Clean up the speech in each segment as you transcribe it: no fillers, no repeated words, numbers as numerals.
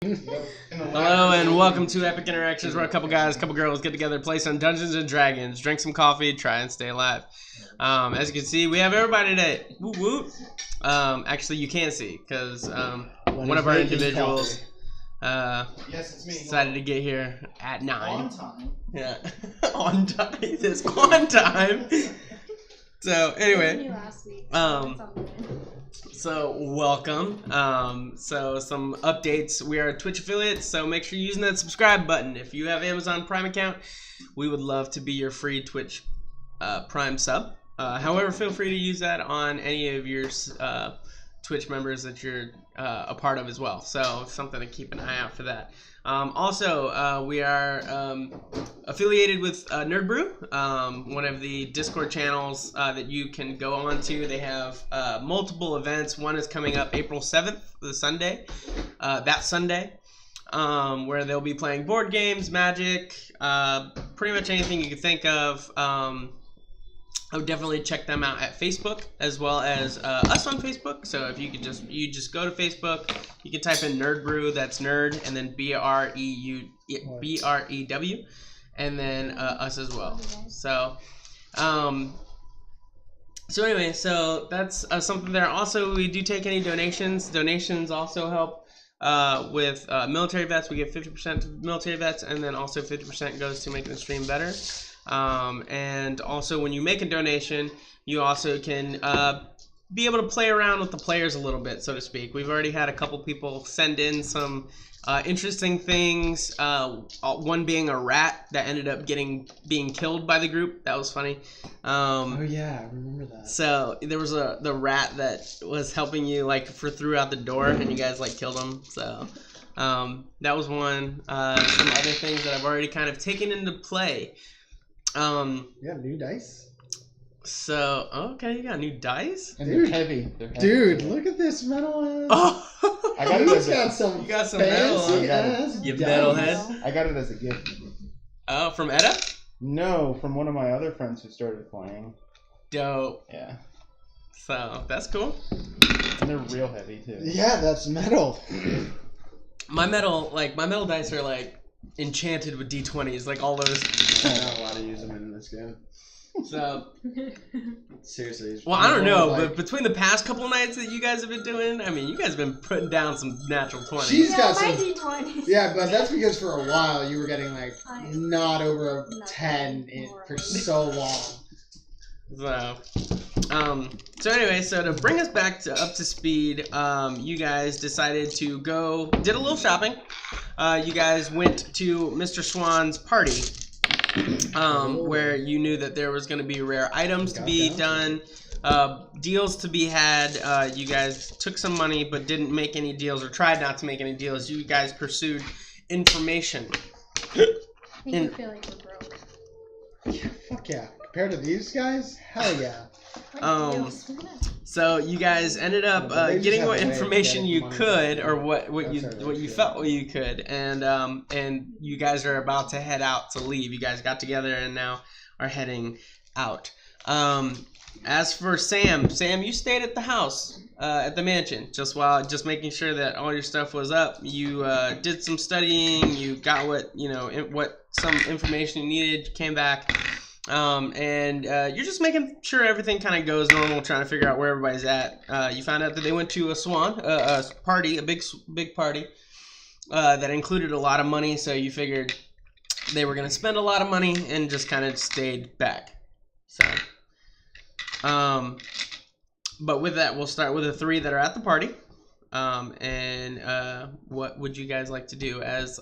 Hello and welcome to Epic Interactions, where a couple guys, a couple girls get together, play some Dungeons and Dragons, drink some coffee, try and stay alive. As you can see, we have everybody today. Woo woo. Actually, you can't see because one of our individuals decided to get here at 9. On time. Yeah, on time. It's on time. So anyway, so welcome. So some updates. We are Twitch affiliates, so make sure you're using that subscribe button. If you have Amazon Prime account, we would love to be your free Twitch Prime sub. However, feel free to use that on any of your Twitch members that you're a part of as well. So something to keep an eye out for that. Also, we are affiliated with Nerd Brew, one of the Discord channels that you can go on to. They have multiple events. One is coming up April 7th, the Sunday, that Sunday, where they'll be playing board games, Magic, pretty much anything you can think of. I would definitely check them out at Facebook as well as us on Facebook. So if you could just go to Facebook, you can type in Nerd Brew, that's nerd, and then BREW, and then us as well. So anyway, so that's something there. Also, we do take any donations. Donations also help with military vets. We give 50% to military vets, and then also 50% goes to making the stream better. And also when you make a donation, you also can be able to play around with the players a little bit, so to speak. We've already had a couple people send in some interesting things, one being a rat that ended up being killed by the group. That was funny. Oh yeah, I remember that. So there was the rat that was helping you like throughout the door, and you guys like killed him. So that was one. Some other things that I've already kind of taken into play. You got new dice? So, okay, you got new dice? And they're heavy. Dude, look at this metal ass. Oh! I got it as you got some metal ass you metalhead. I got it as a gift. Oh, from Edda? No, from one of my other friends who started playing. Dope. Yeah. So, that's cool. And they're real heavy, too. Yeah, that's metal. My metal dice are like enchanted with D20s, like all those. I don't want to use them in this game. So seriously. Well, I don't know, but between the past couple nights that you guys have been doing, I mean, you guys have been putting down some natural 20s. She's got some D20s. Yeah, but that's because for a while you were getting like not over 10 for so long. So anyway, so to bring us back up to speed, you guys decided to did a little shopping. You guys went to Mr. Swan's party, where you knew that there was going to be rare items to be done, deals to be had. You guys took some money but didn't make any deals, or tried not to make any deals. You guys pursued information. I think you feel like we're broke. Yeah, fuck yeah. Compared to these guys, hell yeah. So you guys ended up getting what information you could, or what you felt you could, and you guys are about to head out to leave. You guys got together and now are heading out. As for Sam, you stayed at the house, at the mansion, just making sure that all your stuff was up. You did some studying. You got some information you needed. You came back. And you're just making sure everything kind of goes normal, trying to figure out where everybody's at. You found out that they went to a party, a big party, that included a lot of money, so you figured they were going to spend a lot of money and just kind of stayed back. So, but with that, we'll start with the 3 that are at the party. What would you guys like to do as,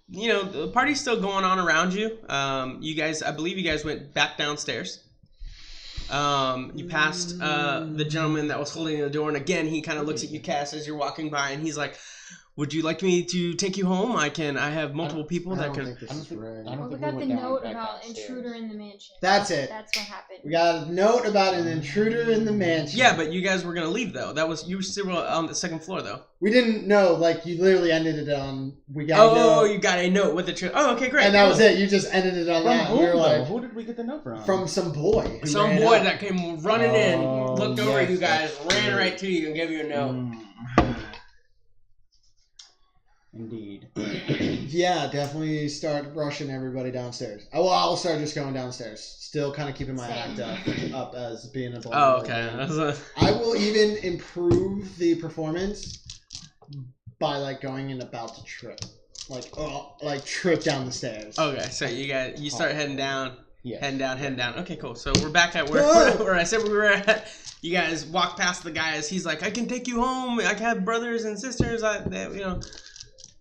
the party's still going on around you. I believe you guys went back downstairs. You passed the gentleman that was holding the door, and again, he kind of looks at you, Cass, as you're walking by, and he's like, "Would you like me to take you home? I have multiple people that can." Well, we got the note about intruder in the mansion. That's it. That's what happened. We got a note about an intruder in the mansion. Yeah, but you guys were gonna leave though. You were still on the second floor though. We didn't know. Like you literally ended it on. We got. Oh, you got a note with the. Oh, okay, great. And that was it. You just ended it on that. Who, we were like, who did we get the note from? From some boy. Some boy that came running in, looked over at you guys, ran right to you, and gave you a note. Indeed. Yeah, definitely start rushing everybody downstairs. I'll start just going downstairs. Still kind of keeping my act up as being a blind. Oh, okay. I will even improve the performance by like going and about to trip. Like trip down the stairs. Okay, so you start heading down. Yeah. Heading down. Okay, cool. So we're back at where I said we were at. You guys walk past the guy as he's like, I can take you home. I have brothers and sisters.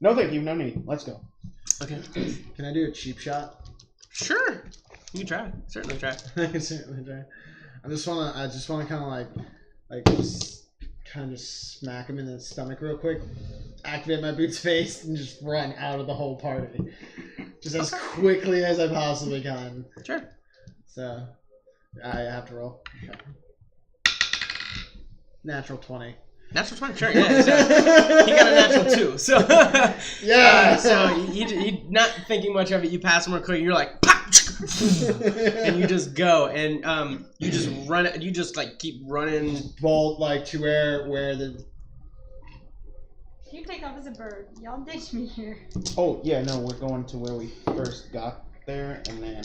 No, thank you. No need. Let's go. Okay. Can I do a cheap shot? Sure. You can try. Certainly try. I can certainly try. I just wanna kind of like just kind of smack him in the stomach real quick, activate my boot's face, and just run out of the whole party, just as quickly as I possibly can. Sure. So I have to roll. Okay. Natural 20. Natural 20, sure, yeah. So he got a natural 2. So yeah. So he not thinking much of it. You pass him real quick. You're like, pop, and you just go, and you just run. You just like keep running. Bolt like to where the. You take off as a bird. Y'all ditch me here. Oh yeah, no, we're going to where we first got there, and then.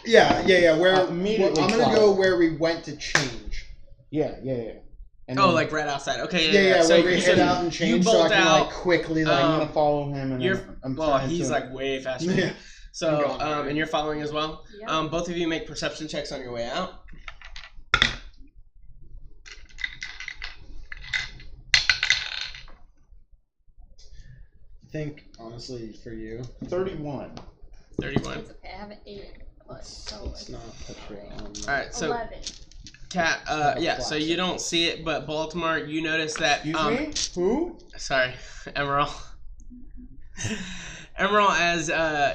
Yeah. Where immediately I'm gonna go where we went to change. Yeah. And like right outside. Okay, yeah. So we head out and change, so I can like quickly like. I'm gonna follow him, and he's like way faster. Yeah. So and you're following as well. Yep. Both of you make perception checks on your way out. I think honestly for you. 31. 31. It's okay. I have an 8 plus. So It's not a trail. All right, so 11. Cat, so you don't see it, but Baltimore, you notice that. Excuse me? Who? Sorry, Emerald. Emerald, as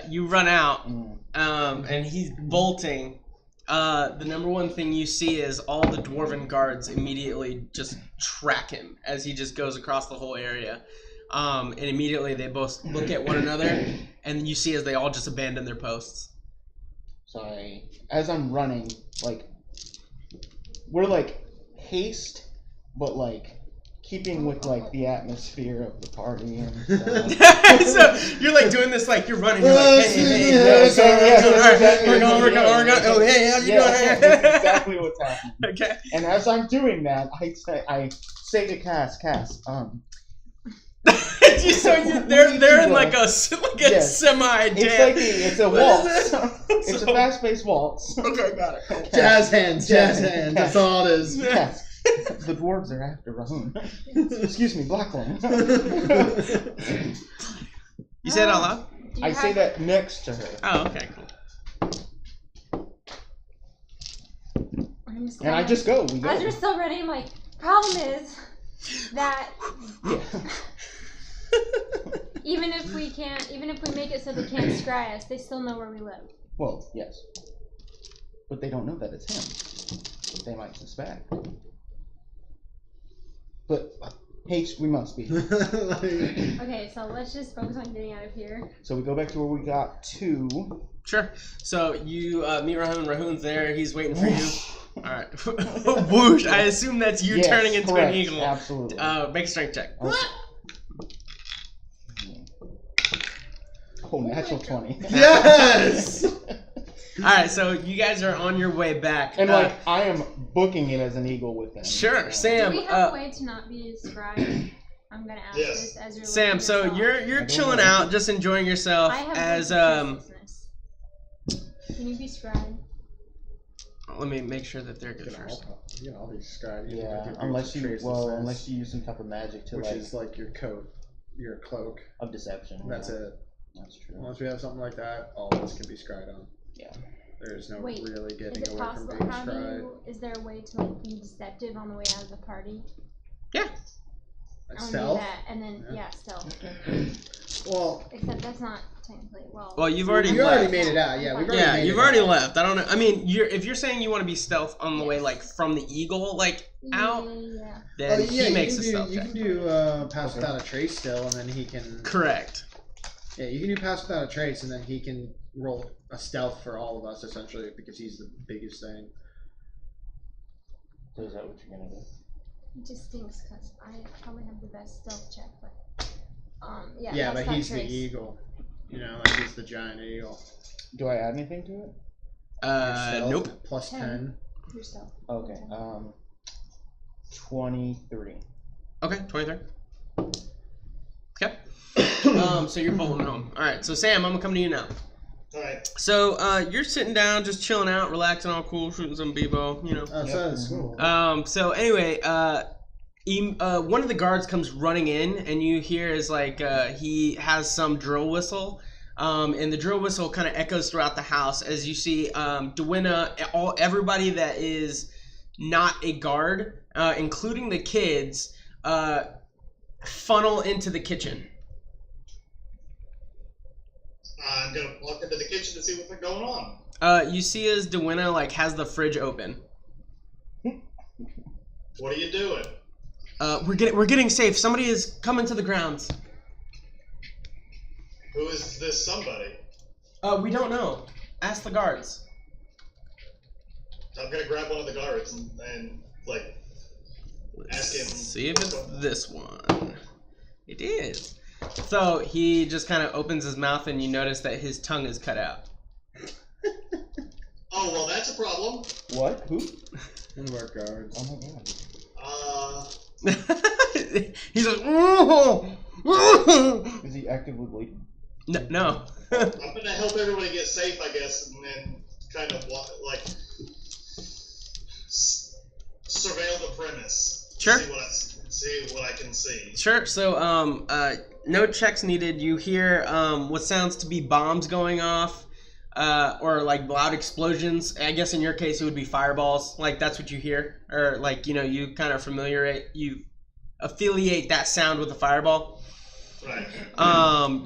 you run out, and he's bolting. The number one thing you see is all the dwarven guards immediately just track him as he just goes across the whole area. And immediately they both look at one another, and you see as they all just abandon their posts. Sorry. As I'm running, like, we're like haste, but like keeping with like the atmosphere of the party and stuff. So you're like doing this, like you're running. You're like, hey, we're going. Oh, hey, how you doing? That's exactly what's happening. Okay. And as I'm doing that, I say to Cass, they're in like a semi dance. It's a waltz. It's a fast-paced waltz. Okay, got it. Okay. Jazz hands. That's all it is. Yes. The dwarves are after Rahun. Excuse me, Blackland. You say it out loud? I say that next to her. Oh, okay, cool. And I just go. We go. As you're still running, I'm like, problem is that even if we make it so they can't scry us, they still know where we live. Well, yes. But they don't know that it's him. They might suspect. But haste we must be. Okay, so let's just focus on getting out of here. So we go back to where we got to. Sure. So you meet Rahun. Rahun's there. He's waiting for you. All right. Whoosh. I assume that's you turning into correct. an eagle. Absolutely. Make a strength check. Okay. Oh, natural 20. Yes! Alright, so you guys are on your way back. And like, I am booking it as an eagle with them. Sure, Sam. Do we have a way to not be described? I'm gonna ask this as you're Sam, so you're chilling out, just enjoying yourself I have as Can you be scribed? Let me make sure that they're good first. You know, I'll be described. Yeah, unless you use some type of magic to which is like your coat, your cloak of deception. That's it. That's true. Once we have something like that, all of us can be scryed on. Yeah. There's no Wait, really getting is it away from possible? being How scryed. is there a way to like be deceptive on the way out of the party? Yeah. Like I wanna stealth? do that, and then stealth. Well, Except that's not technically Well, you've already you left. already made it out. Yeah, we've already made you've it already out. left. I don't know. I mean, if you're saying you want to be stealth on the way, like from the eagle, like out, Yeah. then he makes a you stealth can check. do pass without a trace still, and then he can. Correct. Yeah, you can do pass without a trace, and then he can roll a stealth for all of us essentially because he's the biggest thing. So is that what you're gonna do? It just stinks because I probably have the best stealth check, but Yeah. Yeah, that's but not he's the Trace. eagle. You know, like he's the giant eagle. Do I add anything to it? Your stealth, Nope. Plus 10. Yourself. Okay. 23. Okay, 23. Okay. So you're bolting home. All right. So Sam, I'm gonna come to you now. All right. So you're sitting down, just chilling out, relaxing, all cool, shooting some b-ball, you know. Oh, so that's cool. So anyway, one of the guards comes running in, and you hear is like he has some drill whistle, and the drill whistle kind of echoes throughout the house as you see Dewena, everybody that is not a guard, including the kids, funnel into the kitchen. I'm gonna walk into the kitchen to see what's going on. You see as Dewena like has the fridge open. What are you doing? We're getting safe. Somebody is coming to the grounds. Who is this somebody? We don't know. Ask the guards. I'm gonna grab one of the guards and like ask him. See if it's this one. It is. So he just kind of opens his mouth, and you notice that his tongue is cut out. Oh well, that's a problem. What? Who? One of our guards. Oh my god. He's like, "Oh!" Is he actively bleeding? No. I'm gonna help everybody get safe, I guess, and then kind of like surveil the premise. Sure. See what I can see. Sure. So, no checks needed. You hear what sounds to be bombs going off, or like loud explosions. I guess in your case it would be fireballs. Like that's what you hear, or like you kind of affiliate that sound with the fireball. Right.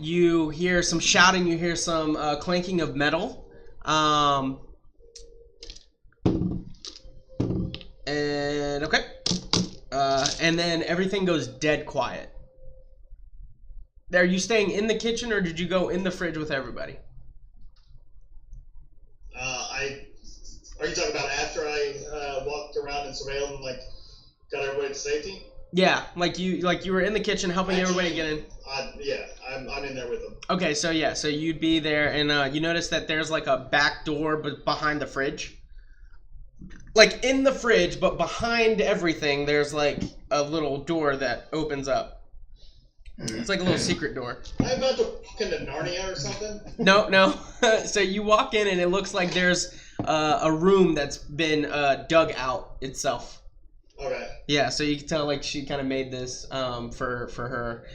You hear some shouting. You hear some clanking of metal. And okay. And then everything goes dead quiet. Are you staying in the kitchen, or did you go in the fridge with everybody? Are you talking about after I walked around and surveilled and like got everybody to safety? Yeah, like you were in the kitchen helping everybody get in. Yeah, I'm in there with them. Okay, so you'd be there, and you notice that there's like a back door, but behind the fridge. Like in the fridge, but behind everything, there's like a little door that opens up. It's like a little secret door. Am I about to walk into Narnia or something? No. So you walk in, and it looks like there's a room that's been dug out itself. Okay. Yeah, so you can tell like she kind of made this for her.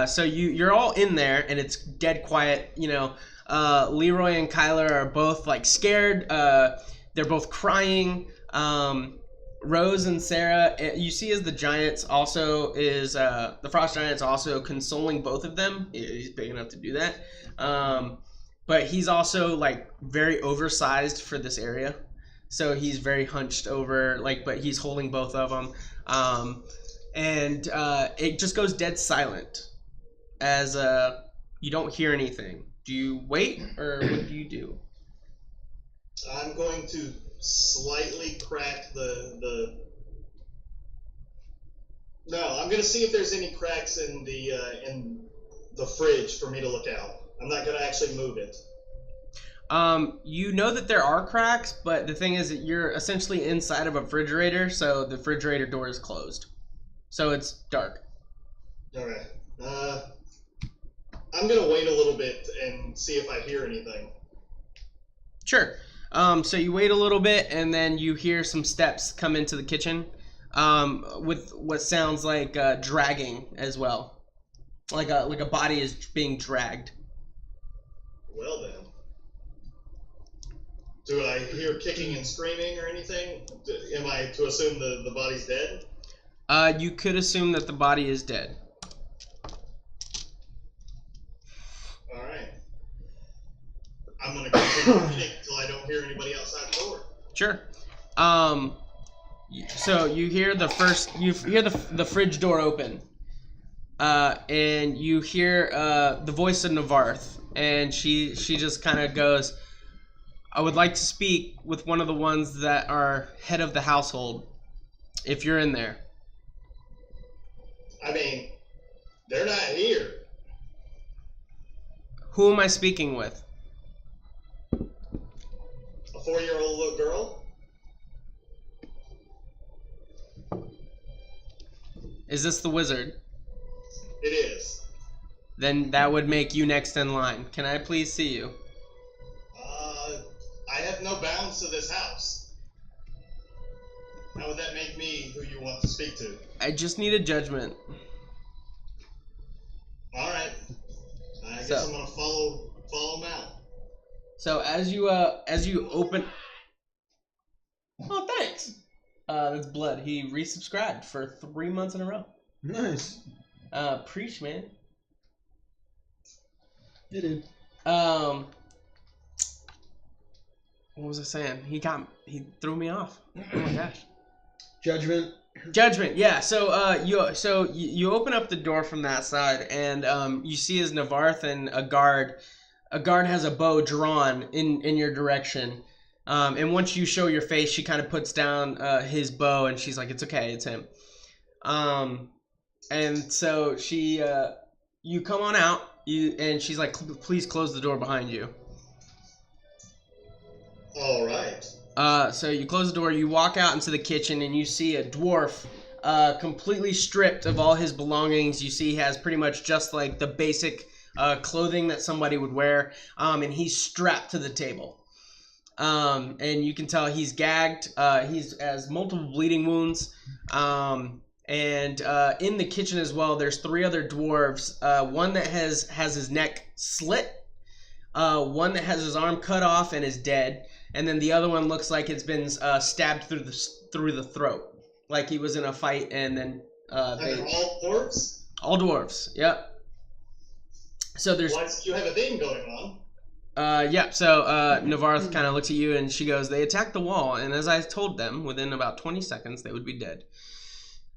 So you're all in there, and it's dead quiet. Leroy and Kyler are both like scared. They're both crying. Rose and Sarah, you see as the Giants also is the Frost Giants also consoling both of them. He's big enough to do that. But he's also like very oversized for this area. So he's very hunched over, but he's holding both of them. And it just goes dead silent as you don't hear anything. Do you wait, or what do you do? I'm going to slightly crack No, I'm going to see if there's any cracks in the fridge for me to look out. I'm not going to actually move it. You know that there are cracks, but the thing is that you're essentially inside of a refrigerator, so the refrigerator door is closed. So it's dark. Okay. I'm going to wait a little bit and see if I hear anything. Sure. So you wait a little bit, and then you hear some steps come into the kitchen, with what sounds like dragging as well, like a body is being dragged. Well then, do I hear kicking and screaming or anything? Am I to assume the body's dead? You could assume that the body is dead. All right. I'm gonna continue waiting until I don't hear anybody outside the door. Sure. So you hear the fridge door open, and you hear the voice of Navarth, and she just kind of goes, "I would like to speak with one of the ones that are head of the household, if you're in there." I mean, They're not here. Who am I speaking with? A 4-year-old little girl? Is this the wizard? It is. Then that would make you next in line. Can I please see you? I have no bounds to this house. How would that make me who you want to speak to? I just need a judgment. Alright. I guess I'm gonna follow him out. So as you open. Oh, thanks. That's Blood. He resubscribed for 3 months in a row. Nice. Preach, man. You did. What was I saying? He threw me off. Oh my gosh. Judgment. Judgment, yeah. So you open up the door from that side, and you see as Navarth and a guard has a bow drawn in your direction. And once you show your face, she kind of puts down his bow, and she's like, "It's okay, it's him." And so you come on out, and she's like, "Please close the door behind you." All right. So you close the door, you walk out into the kitchen, and you see a dwarf completely stripped of all his belongings. You see he has pretty much just like the basic clothing that somebody would wear, and he's strapped to the table. And you can tell he's gagged. He has multiple bleeding wounds. And in the kitchen as well, there's 3 other dwarves. One that has his neck slit. One that has his arm cut off and is dead. And then the other one looks like it's been stabbed through the throat, like he was in a fight. And then they're all dwarves. All dwarves. Yep. So there's. Why do you have a thing going on? Yeah. So Navarth kind of looks at you and she goes, "They attacked the wall, and as I told them, within about 20 seconds they would be dead.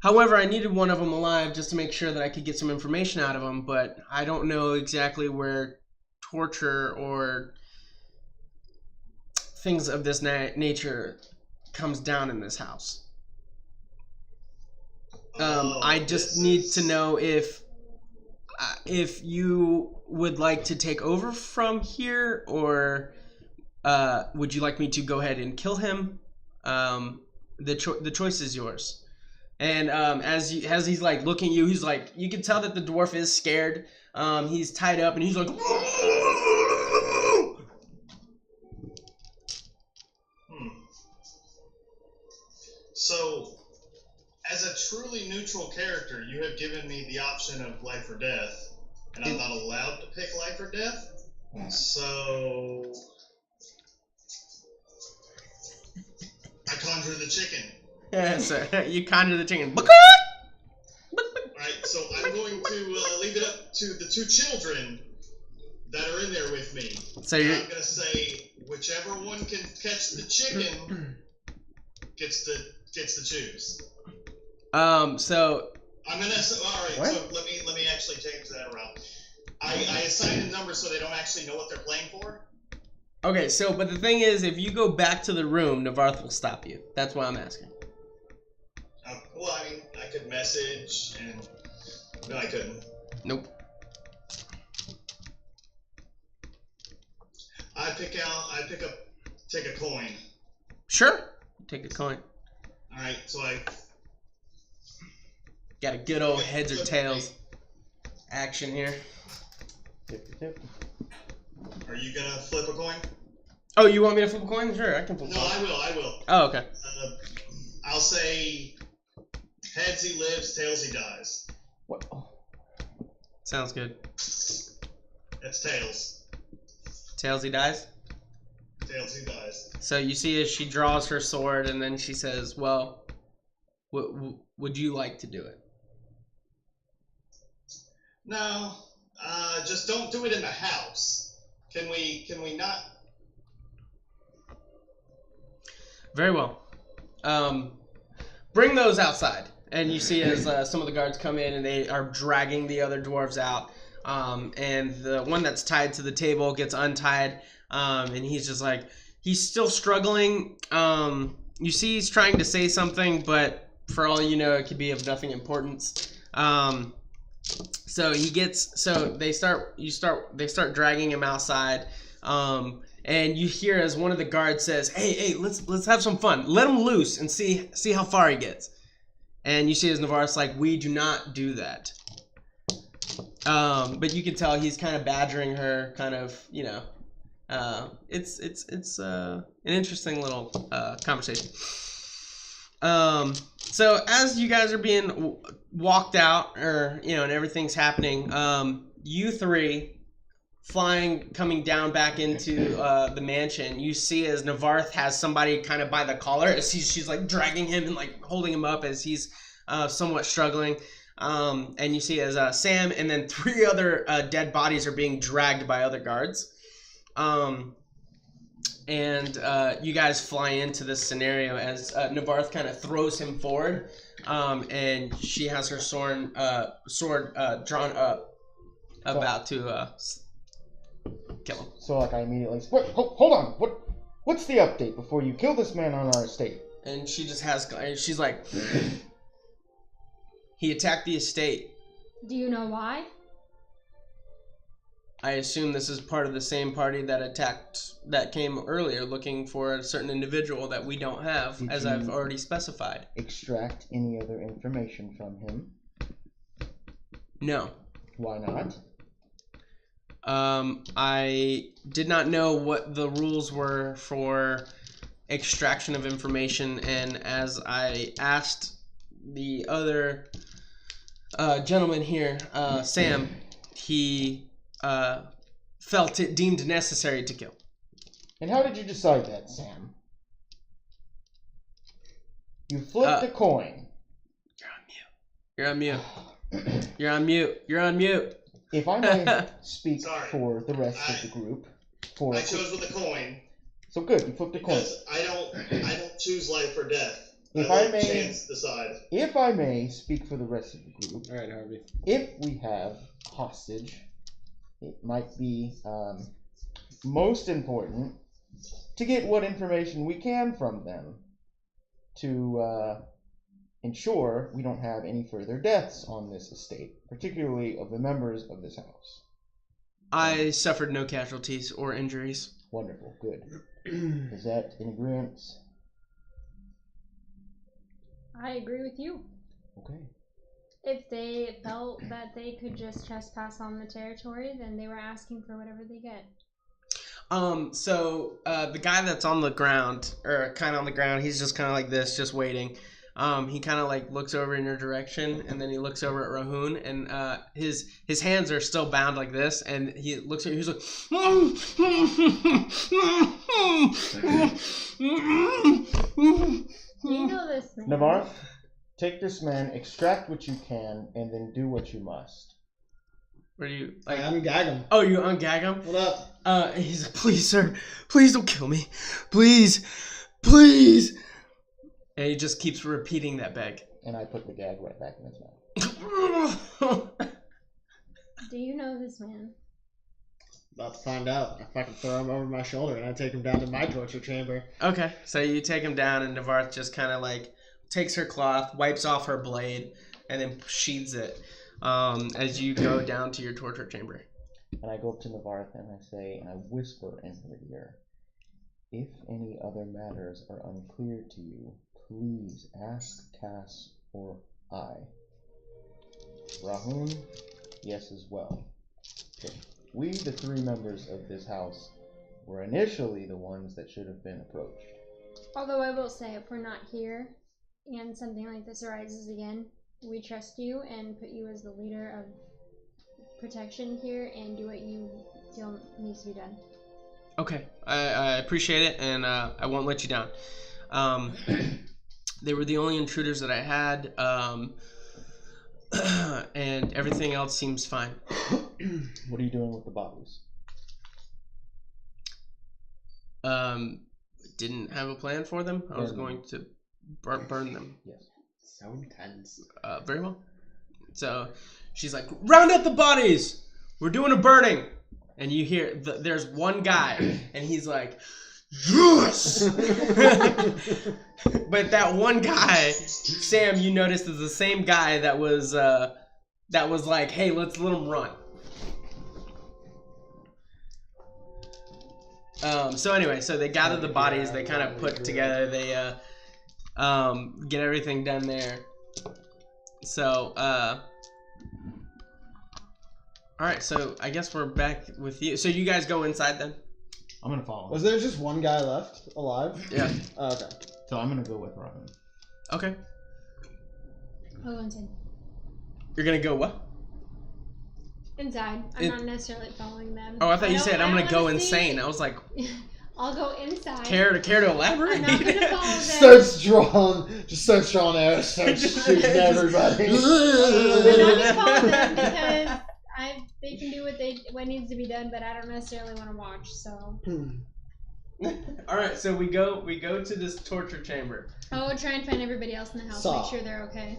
However, I needed one of them alive just to make sure that I could get some information out of them, but I don't know exactly where torture or things of this nature comes down in this house. I just need to know if you would like to take over from here, or would you like me to go ahead and kill him? The choice is yours." And as he's like looking at you, he's like, you can tell that the dwarf is scared. He's tied up and he's like, So, as a truly neutral character, you have given me the option of life or death, and I'm not allowed to pick life or death. So, I conjure the chicken. Yeah, so you conjure the chicken. Alright, so I'm going to leave it up to the 2 children that are in there with me. So I'm going to say, whichever one can catch the chicken gets to choose. So I'm gonna. All right. What? So let me actually change that around. I assign a number so they don't actually know what they're playing for. okay, so but the thing is, if you go back to the room, Navarth will stop you. That's why I'm asking. Well, I mean, I could message and no, I couldn't. Nope. Take a coin. Sure. Take a coin. All right. So I Got a good old heads or tails action here. Are you gonna flip a coin? Oh, you want me to flip a coin? Sure, I can flip a No, coin. I will. Oh, okay. I'll say heads he lives, tails he dies. What? Sounds good. That's tails. Tails, he dies? Tails he dies. So you see as she draws her sword and then she says, well, would you like to do it? No, just don't do it in the house. Can we not? Very well. Bring those outside. And you see as some of the guards come in and they are dragging the other dwarves out. And the one that's tied to the table gets untied. And he's just like, he's still struggling. You see he's trying to say something, but for all you know, it could be of nothing importance. So they start dragging him outside, and you hear as one of the guards says, "Hey, let's have some fun. Let him loose and see how far he gets." And you see as Navarre's like, "We do not do that." But you can tell he's kind of badgering her, kind of, it's an interesting little conversation. So as you guys are being walked out, and everything's happening, you three coming down back into the mansion, you see as Navarre has somebody kind of by the collar as she's like dragging him and like holding him up as he's somewhat struggling. And you see as Sam and then 3 other dead bodies are being dragged by other guards. And you guys fly into this scenario as Navarre kind of throws him forward, and she has her sword drawn up, about to kill him. So like I immediately hold on. What's the update before you kill this man on our estate? And she just she's like, he attacked the estate. Do you know why? I assume this is part of the same party that came earlier looking for a certain individual that we don't have, as I've already specified. Extract any other information from him? No. Why not? I did not know what the rules were for extraction of information, and as I asked the other gentleman here, Sam, he felt it deemed necessary to kill. And how did you decide that, Sam? You flipped a coin. You're on mute. You're on mute. You're on mute. If I may speak for the rest of the group, I chose with a coin. So good, you flipped a coin. Because I don't choose life or death. If I I let may chance decide. If I may speak for the rest of the group, All right, Harvey. if we have hostage, it might be most important to get what information we can from them to ensure we don't have any further deaths on this estate, particularly of the members of this house. I suffered no casualties or injuries. Wonderful, good. Is that in agreement? I agree with you. Okay. If they felt that they could just trespass on the territory, then they were asking for whatever they get. So the guy that's on the ground, or kind of on the ground, he's just kind of like this, just waiting. He kind of like looks over in your direction, and then he looks over at Rahoon, and his hands are still bound like this, and he looks at you, he's like, Do you know this man? Navarre, take this man, extract what you can, and then do what you must. Where do you, like, I'm gag him. oh, you ungag him? What up? He's like, please, sir, please don't kill me. Please, please. And he just keeps repeating that beg. And I put the gag right back in his mouth. Do you know this man? About to find out. I fucking throw him over my shoulder and I take him down to my torture chamber. Okay, so you take him down, and Navarre just kind of like takes her cloth, wipes off her blade, and then sheathes it as you go down to your torture chamber. And I go up to Navarre and I say, and I whisper in her ear, if any other matters are unclear to you, please ask Cass or I. Rahoon, yes as well. Okay. We, the 3 members of this house, were initially the ones that should have been approached. Although I will say, if we're not here and something like this arises again, we trust you and put you as the leader of protection here and do what you feel needs to be done. Okay, I appreciate it, and I won't let you down. They were the only intruders that I had, and everything else seems fine. What are you doing with the bodies? Didn't have a plan for them. I was going to burn them. Yes. So intense. Very well. So she's like, round up the bodies! We're doing a burning! And you hear, there's one guy, and he's like, yes! But that one guy, Sam, you noticed is the same guy that was that was like, hey, let's let them run. So anyway, so they gather the bodies, they kind of put together, they get everything done there. So alright, so I guess we're back with you. So you guys go inside then? I'm gonna follow. Was there just one guy left alive? Yeah. Oh, okay. So I'm gonna go with Robin. Okay. I'll go inside. You're gonna go what? Inside. I'm not necessarily following them. Oh, I thought you said I'm I gonna go wanna see- insane. I was like, I'll go inside. care to elaborate? I'm not gonna follow them. Starts drawing arrows, starts shooting everybody. I'm not gonna follow them because they can do what needs to be done, but I don't necessarily want to watch. So. All right, so we go to this torture chamber. I'll try and find everybody else in the house. Make sure they're okay.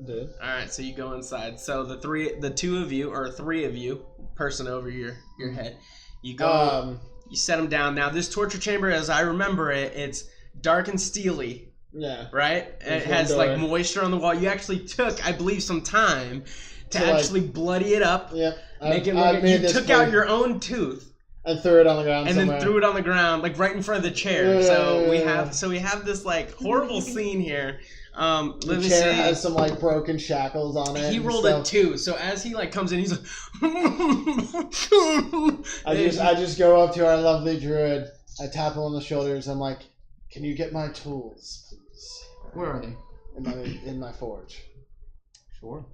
Dude. All right, so you go inside. So the two of you, or three of you, person over your head, you go. You set them down. Now this torture chamber, as I remember it, it's dark and steely. Yeah. Right. It has like moisture on the wall. You actually took, I believe, some time to actually bloody it up. Yep. Make it look. You took out your own tooth. And threw it on the ground and somewhere. then threw it on the ground, like right in front of the chair. Yeah. So we have this like horrible scene here. Let the me chair see. has some like broken shackles on it. He rolled a 2, so as he like comes in, he's like. I just go up to our lovely druid. I tap him on the shoulders. I'm like, "Can you get my tools, please?" Where are they? In my forge. Sure.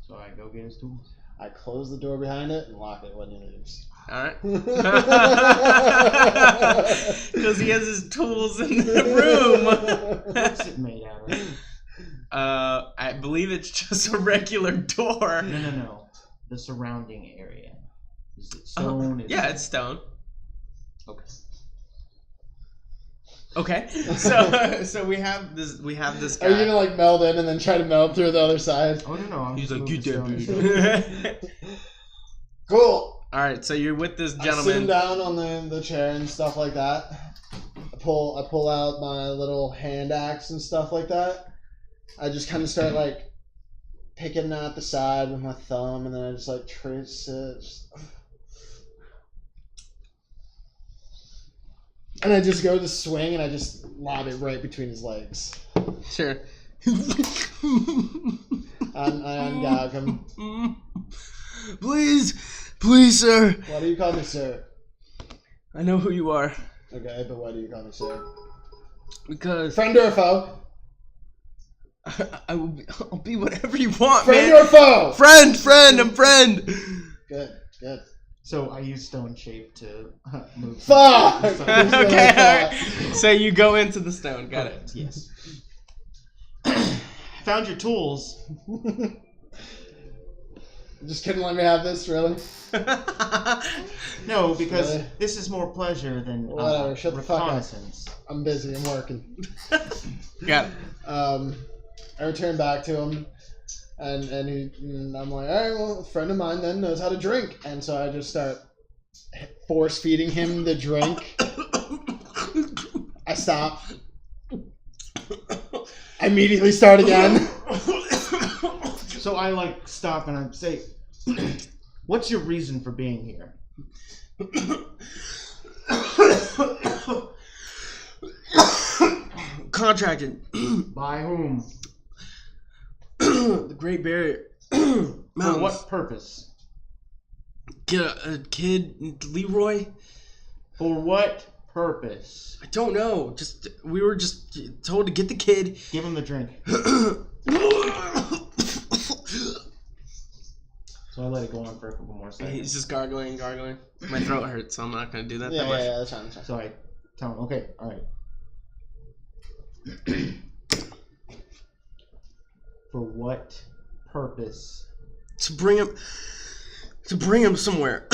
So I go get his tools. I close the door behind it and lock it when he leaves. Alright. Because he has his tools in the room. What's it made out of? I believe it's just a regular door. No. The surrounding area. Is it stone? Yeah, it's stone. Okay. Okay. So we have this guy. Are you gonna like meld in and then try to meld through the other side? Oh no. He's like, get "You dead, dude." Cool. Alright, so you're with this I sit him gentleman. down on the chair and stuff like that. I pull out my little hand axe and stuff like that. I just kind of start like picking at the side with my thumb, and then I just like trace it. And I just go to swing, and I just lob it right between his legs. Sure. I ungag him. Please, sir. Why do you call me sir? I know who you are. Okay, but why do you call me sir? Because Friend or foe? I'll be whatever you want, Friend man. or foe? Friend, I'm friend. Good. So I use stone shape to move. Fuck! Okay, alright. So you go into the stone. Got it. Yes. Found your tools. Just couldn't let me have this, really? No, because Really? this is more pleasure than Whatever, shut the fuck up. reconnaissance. I'm busy, I'm working. Got it. I return back to him, and I'm like, alright, well, a friend of mine then knows how to drink. And so I just start force feeding him the drink. I stop. I immediately start again. So I like stop and I say, "What's your reason for being here?" Contracted. By whom? The Great Barrier. For Mountains. what purpose? Get a kid, Leroy. For what purpose? I don't know. We were just told to get the kid. Give him the drink. So I let it go on for a couple more seconds. He's just gargling. My throat hurts, so I'm not gonna do that. Yeah, that much. that's fine. So I tell him, okay, all right. For what purpose? To bring him somewhere.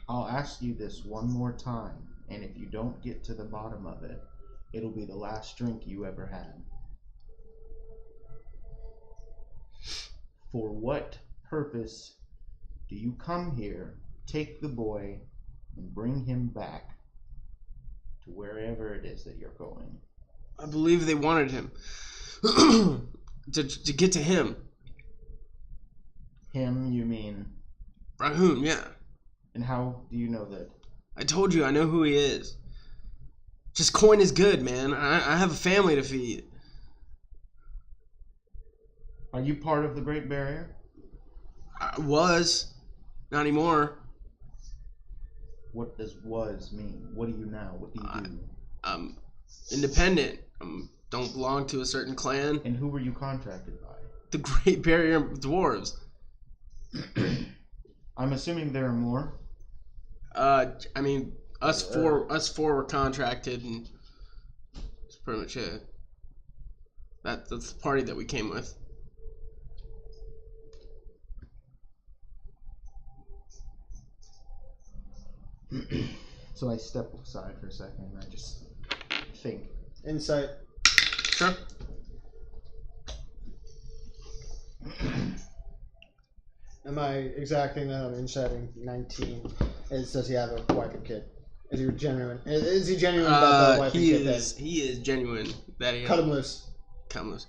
I'll ask you this one more time, and if you don't get to the bottom of it, it'll be the last drink you ever had. For what purpose do you come here, take the boy, and bring him back to wherever it is that you're going? I believe they wanted him. to get to him. Him, you mean? Rahoon, yeah. And how do you know that? I told you, I know who he is. Just coin is good, man. I have a family to feed. Are you part of the Great Barrier? I was. Not anymore. What does was mean? What do you now? What do you do? I'm independent. Don't belong to a certain clan. And who were you contracted by? The Great Barrier of Dwarves. I'm assuming there are more. I mean, us four were contracted, and that's pretty much it. That's the party that we came with. So I step aside for a second and I just think. Insight. Sure. And my exact thing that I'm inciting, 19, is does he have a wife and kid? Is he genuine? Is he genuine about the wife and kid thing? He is genuine. That he Cut him loose. Cut him loose.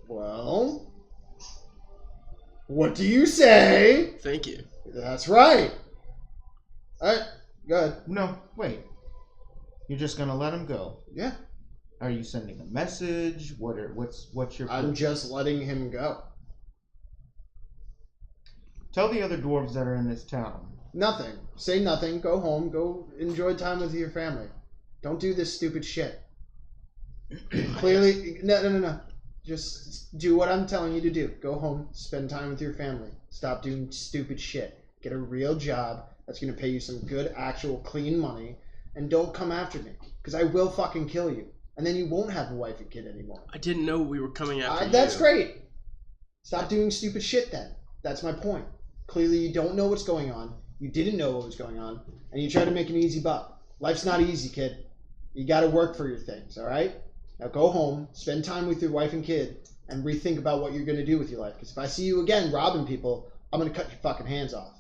Well, what do you say? Thank you. That's right. Alright, go ahead. No, wait. You're just gonna let him go? Yeah. Are you sending a message? What's your? I'm just letting him go. Tell the other dwarves that are in this town. Nothing. Say nothing. Go home. Go enjoy time with your family. Don't do this stupid shit. Clearly, no. Just do what I'm telling you to do. Go home. Spend time with your family. Stop doing stupid shit. Get a real job that's going to pay you some good, actual, clean money. And don't come after me. Because I will fucking kill you. And then you won't have a wife and kid anymore. I didn't know we were coming after you. That's great. Stop doing stupid shit then. That's my point. Clearly you don't know what's going on. You didn't know what was going on. And you try to make an easy buck. Life's not easy, kid. You got to work for your things, all right? Now go home, spend time with your wife and kid, and rethink about what you're going to do with your life. Because if I see you again robbing people, I'm going to cut your fucking hands off.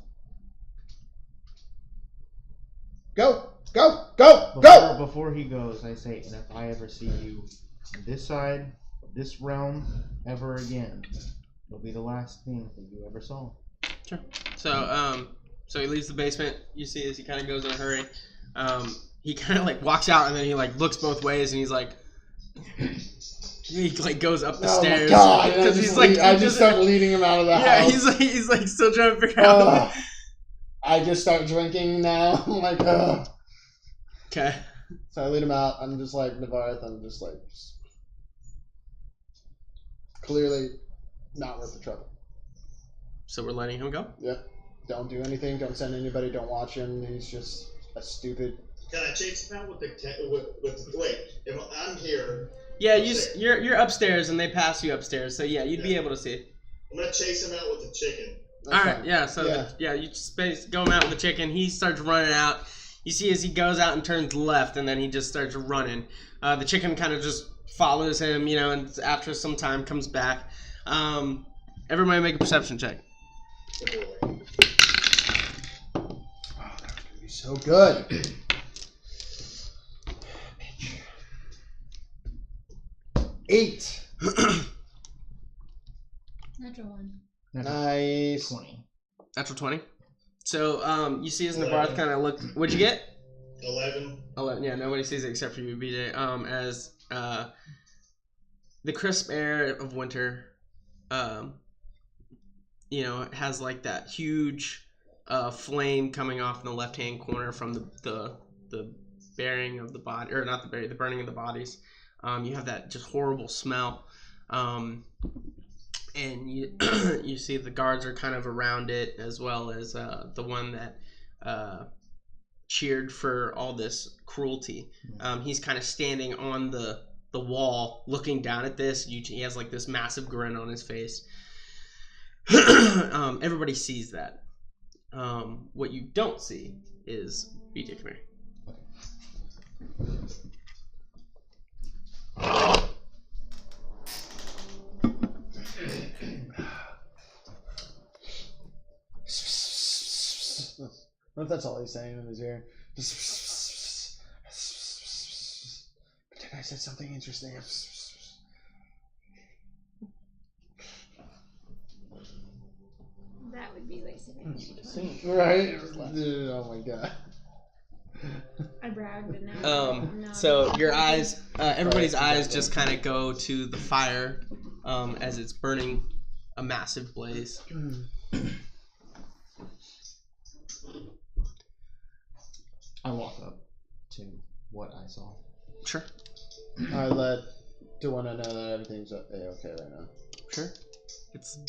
Go! Go! Go! Go! Before he goes, I say, and if I ever see you on this side of this realm ever again, it'll be the last thing that you ever saw. Sure. So he leaves the basement. You see as he kind of goes in a hurry. He kind of like walks out and then he like looks both ways and he's like, he like goes up the stairs. Oh my god! Because he's like, I just start leading him out of the house. Yeah, he's like still trying to figure out. I just start drinking now. I'm like, ugh. Okay. So I lead him out. I'm just like, Navareth, I'm just like, clearly not worth the trouble. So we're letting him go? Yeah. Don't do anything. Don't send anybody. Don't watch him. He's just a stupid. Can I chase him out with the wait? If I'm here. Yeah, you're upstairs and they pass you upstairs. So yeah, you'd be able to see. I'm gonna chase him out with the chicken. All right. Yeah. So you just go out with the chicken. He starts running out. You see as he goes out and turns left, and then he just starts running. The chicken kind of just follows him, you know, and after some time comes back. Everybody make a perception check. Oh, that would be so good. Eight. Natural one. Nice. 20. Natural 20. So you see as Navarth kind of look. What'd you get? 11. 11. Yeah, nobody sees it except for you, BJ. As the crisp air of winter, you know, has like that huge flame coming off in the left-hand corner from the burying of the body, or not the burning of the bodies. You have that just horrible smell, and you you see the guards are kind of around it, as well as the one that cheered for all this cruelty. He's kind of standing on the wall, looking down at this. He has like this massive grin on his face. Everybody sees that. What you don't see is BJ. Come here. What if that's all he's saying in his ear? Pretend I said something interesting. That would be Lacey. Right? Oh my god. I bragged and now. So your eyes, everybody's eyes just kind of go to the fire as it's burning a massive blaze. I walk up to what I saw. Sure. I let Dewanna know that everything's okay right now. Sure. It's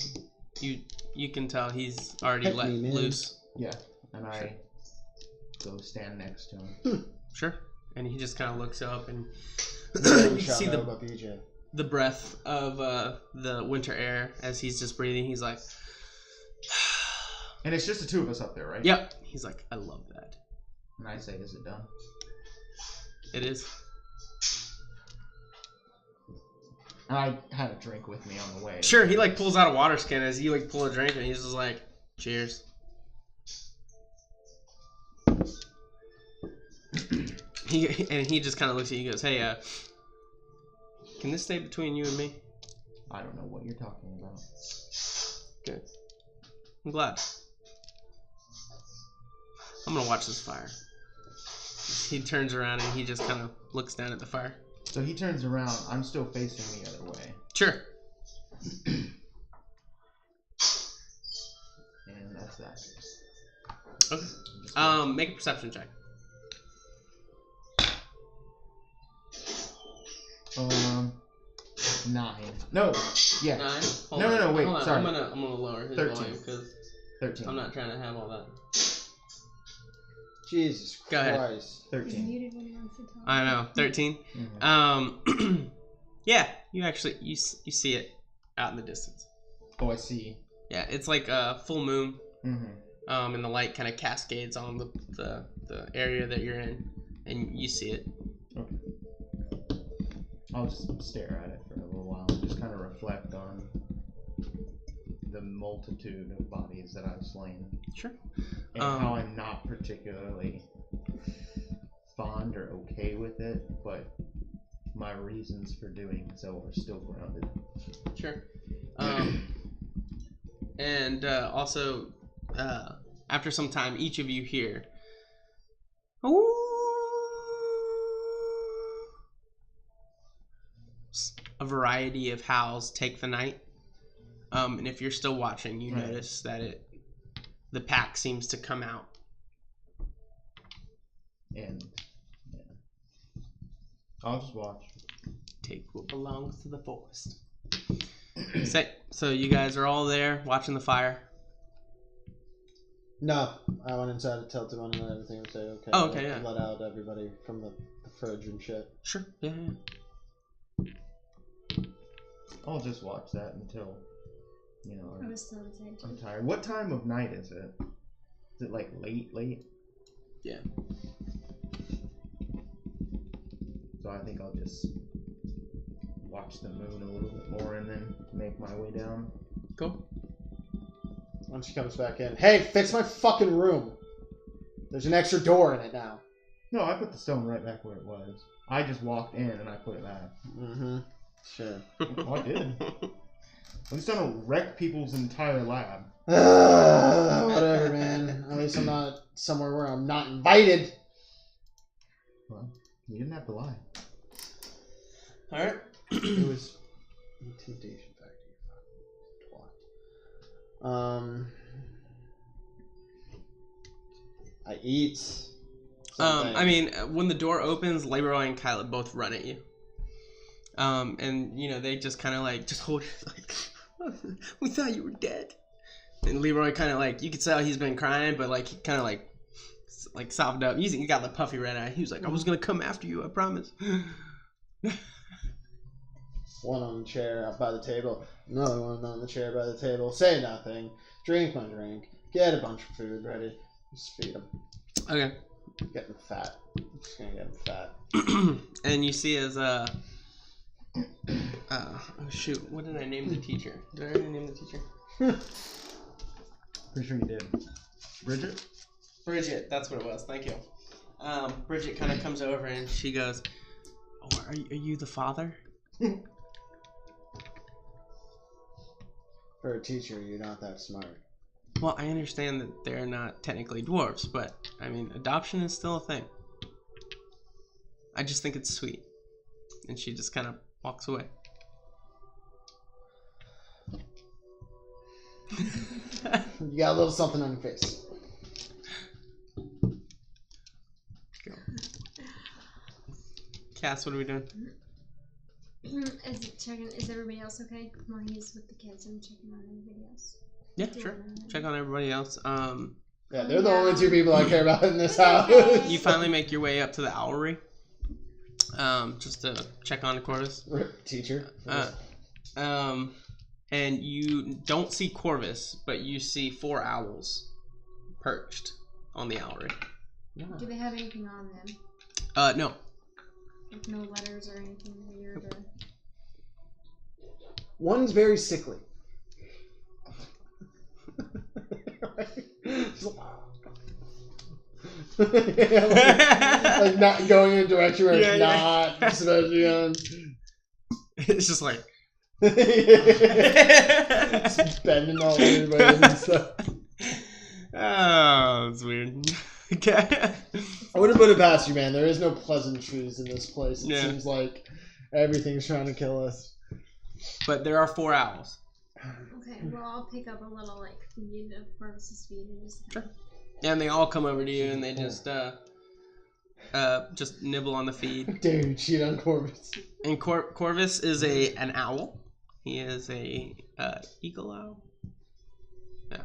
you can tell he's already Hit let me, man. loose. Yeah, and Sure. I go stand next to him. Sure. And he just kind of looks up and you can Shout see out about BJ. the breath of the winter air as he's just breathing. He's like, And it's just the two of us up there, right? yep. He's like, I love that. And I say, is it done? It is. And I had a drink with me on the way. Sure. He like pulls out a water skin as you like pull a drink and he's just like, cheers. He just kind of looks at you and goes, hey, can this stay between you and me? I don't know what you're talking about. Good. I'm glad. I'm gonna watch this fire. He turns around and he just kind of looks down at the fire. So he turns around. I'm still facing the other way. Sure. And that's that. Okay. Make a perception check. 9. No. Yeah. 9. No, no, wait, Hold on. sorry. I'm gonna lower his 13. volume because 13. I'm not trying to have all that. Jesus Go ahead. Christ. He's 13. muted when he wants to talk. I know. 13. Mhm. Yeah. You actually you see it out in the distance. Oh, I see. Yeah. It's like a full moon. Mm-hmm. And the light kind of cascades on the area that you're in, and you see it. Okay. I'll just stare at it for a little while and just kind of reflect on the multitude of bodies that I've slain. Sure. And how I'm not particularly fond or okay with it, but my reasons for doing so are still grounded. Sure. And also, after some time, each of you hear, a variety of howls take the night. And if you're still watching, you Right. notice that the pack seems to come out. And yeah. I'll just watch. Take what belongs to the forest. So you guys are all there watching the fire. No, I went inside to tell Dewanna that everything was okay. Oh, okay, yeah. Let out everybody from the fridge and shit. Sure. Yeah. I'll just watch that until, you know, I was still inside I'm too. tired. What time of night is it? Is it like late? Yeah. So I think I'll just watch the moon a little bit more and then make my way down. Cool. Once she comes back in, hey, fix my fucking room. There's an extra door in it now. No, I put the stone right back where it was. I just walked in and I put it back. Mm-hmm. Sure. Oh, I did. At least I don't wreck people's entire lab. Whatever, man. At least I'm not somewhere where I'm not invited. Well, you didn't have to lie. All right. It was intimidation factor. Twat. I eat. Something. I mean, when the door opens, Leroy and Kyla both run at you. And you know they just kind of like just hold like, we thought you were dead. And Leroy kind of like you could tell he's been crying, but like he kind of like softened up. He got the puffy red eye. He was like, I was gonna come after you, I promise. One on the chair out by the table. Another one on the chair by the table. Say nothing. Drink my drink. Get a bunch of food ready. Just feed them. Okay. Get them fat. Just gonna get them fat. And you see as oh shoot, what did I name the teacher? Did I already name the teacher? Pretty sure you did. Bridget? Bridget, that's what it was. Thank you. Bridget kind of comes over and she goes, "Oh, are you the father?" For a teacher, you're not that smart. Well, I understand that they're not technically dwarves, but I mean, adoption is still a thing. I just think it's sweet. And she just kind of walks away. You got a little something on your face. Cass, what are we doing? Is everybody else okay? While he's with the kids, I'm checking on everybody else. Yeah, sure. Check on everybody else. Yeah, they're the only two people I care about in this house. You finally make your way up to the owlery. Just to check on Corvus. Teacher. And you don't see Corvus, but you see 4 owls perched on the owlery. Do they have anything on them? No. Like no letters or anything weird or... One's very sickly. like not going in a direction where it's not supposed to be on. It's just like it's bending all over and stuff. Oh, it's weird. Okay. I wouldn't put it past you, man. There is no pleasantries in this place. It Yeah. seems like everything's trying to kill us. But there are 4 owls. Okay, well I'll pick up a little like feed of Corvus's feed and just... Sure. And they all come over to you and they just nibble on the feed. Dare you cheat on Corvus? And Corvus is an owl. He is a eagle owl. Yeah.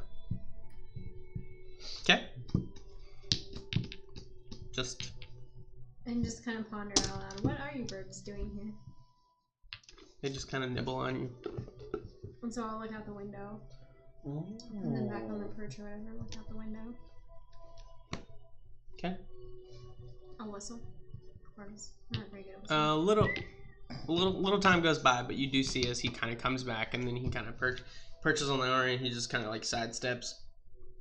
Okay. Just kind of ponder out loud. What are you birds doing here? they just kind of nibble on you. And so I'll look out the window. And then back on the perch or whatever, look out the window. Okay. I'll whistle. Corvus. I'm not very good at whistling. Little time goes by, but you do see as he kind of comes back, and then he kind of perches on the owner, and he just kind of like sidesteps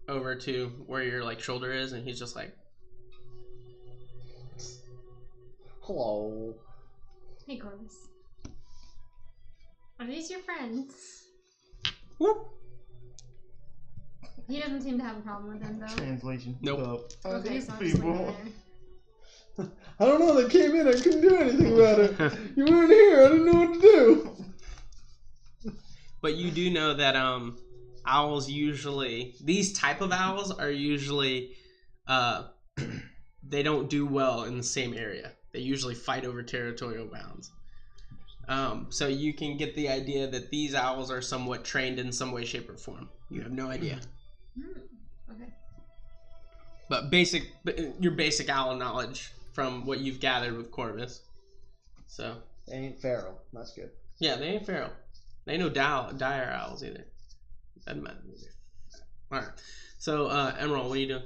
over to where your like shoulder is, and he's just like, Hello. Hey Corvus. Are these your friends? whoop. He doesn't seem to have a problem with them though. Translation. Nope. Okay, These so I'll just leave people. it there. I don't know. They came in. I couldn't do anything about it. You weren't here. I didn't know what to do. But you do know that owls usually, these type of owls are usually they don't do well in the same area. They usually fight over territorial bounds. So you can get the idea that these owls are somewhat trained in some way, shape, or form. You have no idea. Okay. But your basic owl knowledge from what you've gathered with Corvus. So They ain't feral. That's good. yeah, they ain't feral. They ain't no dire owls either. Doesn't matter. All right. So Emerald, what are you doing?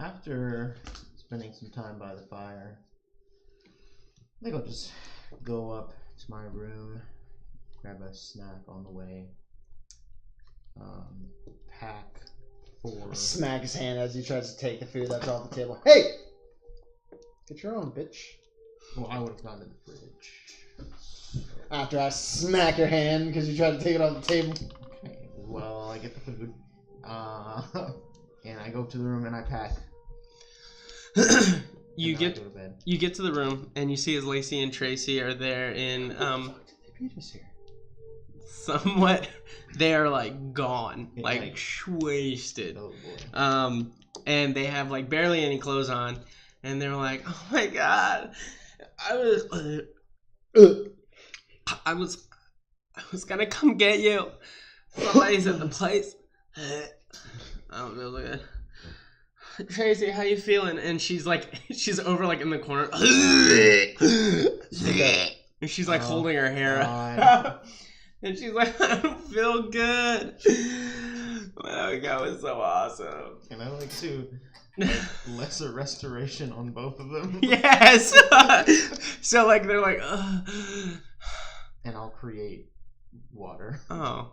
After spending some time by the fire, I think I'll just go up to my room, grab a snack on the way, pack for... Smack his hand as he tries to take the food that's off the table. Hey! Get your own, bitch. Well, I would have gone to the fridge. After I smack your hand because you tried to take it off the table. Okay, well, I get the food, and I go to the room and I pack. You and then I get go to bed. you get to the room and you see as Lacey and Tracy are there in Fuck, did they beat us here? somewhat they are like gone, Yeah, like wasted. Oh boy. And they have like barely any clothes on, and they're like, "Oh my god, I was gonna come get you. Somebody's at the place." I don't know. Look at Tracy, how you feeling? And she's over like in the corner, and she's like holding her hair up. And she's like, "I don't feel good." Oh my god, it was so awesome. Can I like do lesser restoration on both of them? Yes. So like they're like, ugh. And I'll create water. Oh.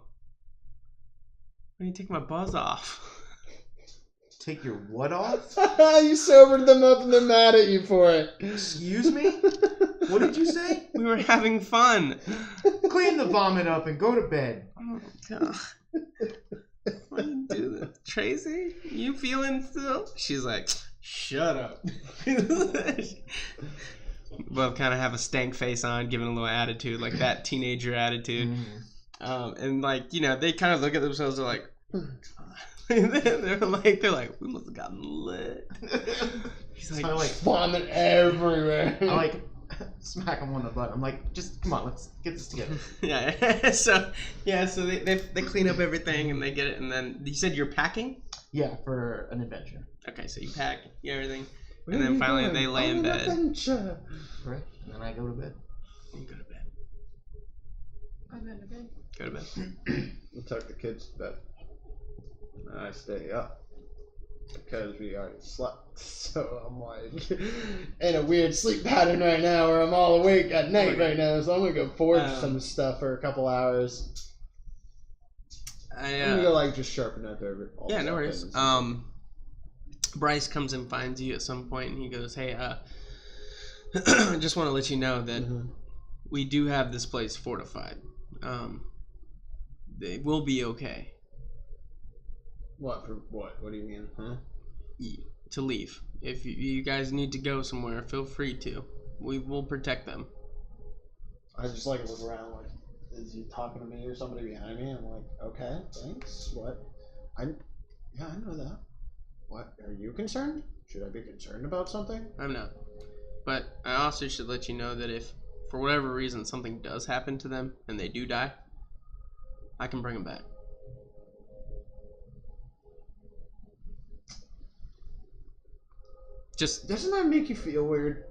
Why don't you take my buzz off? Take your what off? You sobered them up and they're mad at you for it. Excuse me? What did you say? We were having fun. Clean the vomit up and go to bed. Oh, God. Why you do that? Tracy? You feeling still? She's like, shut up. Both kind of have a stank face on, giving a little attitude, like that teenager attitude. And like, you know, they kind of look at themselves, they're like, they're like, we must have gotten lit. He's like, So I like Vomit everywhere. I like smack him on the butt. I'm like, just come on, let's get this together. yeah. So they clean up everything and they get it. And then you said you're packing? Yeah, for an adventure. Okay, so you pack everything. Where And are then you finally going? they lay in On an bed. adventure. Correct. And then I go to bed. You go to bed. I'm going to bed. Go to bed. I tuck the kids to bed. I stay up because we already slept. So I'm like in a weird sleep pattern right now where I'm all awake at night right now. So I'm gonna go forge some stuff for a couple hours. I'm gonna go like just sharpen up all Yeah, the no worries. things. Bryce comes and finds you at some point, and he goes, "Hey, just want to let you know that we do have this place fortified. They will be okay What for what? What do you mean? Huh? to leave. If you guys need to go somewhere, feel free to. We will protect them." I just like look around like, is he talking to me or somebody behind me? I'm like, okay, thanks. What? I know that. What? Are you concerned? Should I be concerned about something? I'm not. But I also should let you know that if, for whatever reason, something does happen to them and they do die, I can bring them back. Just, Doesn't that make you feel weird?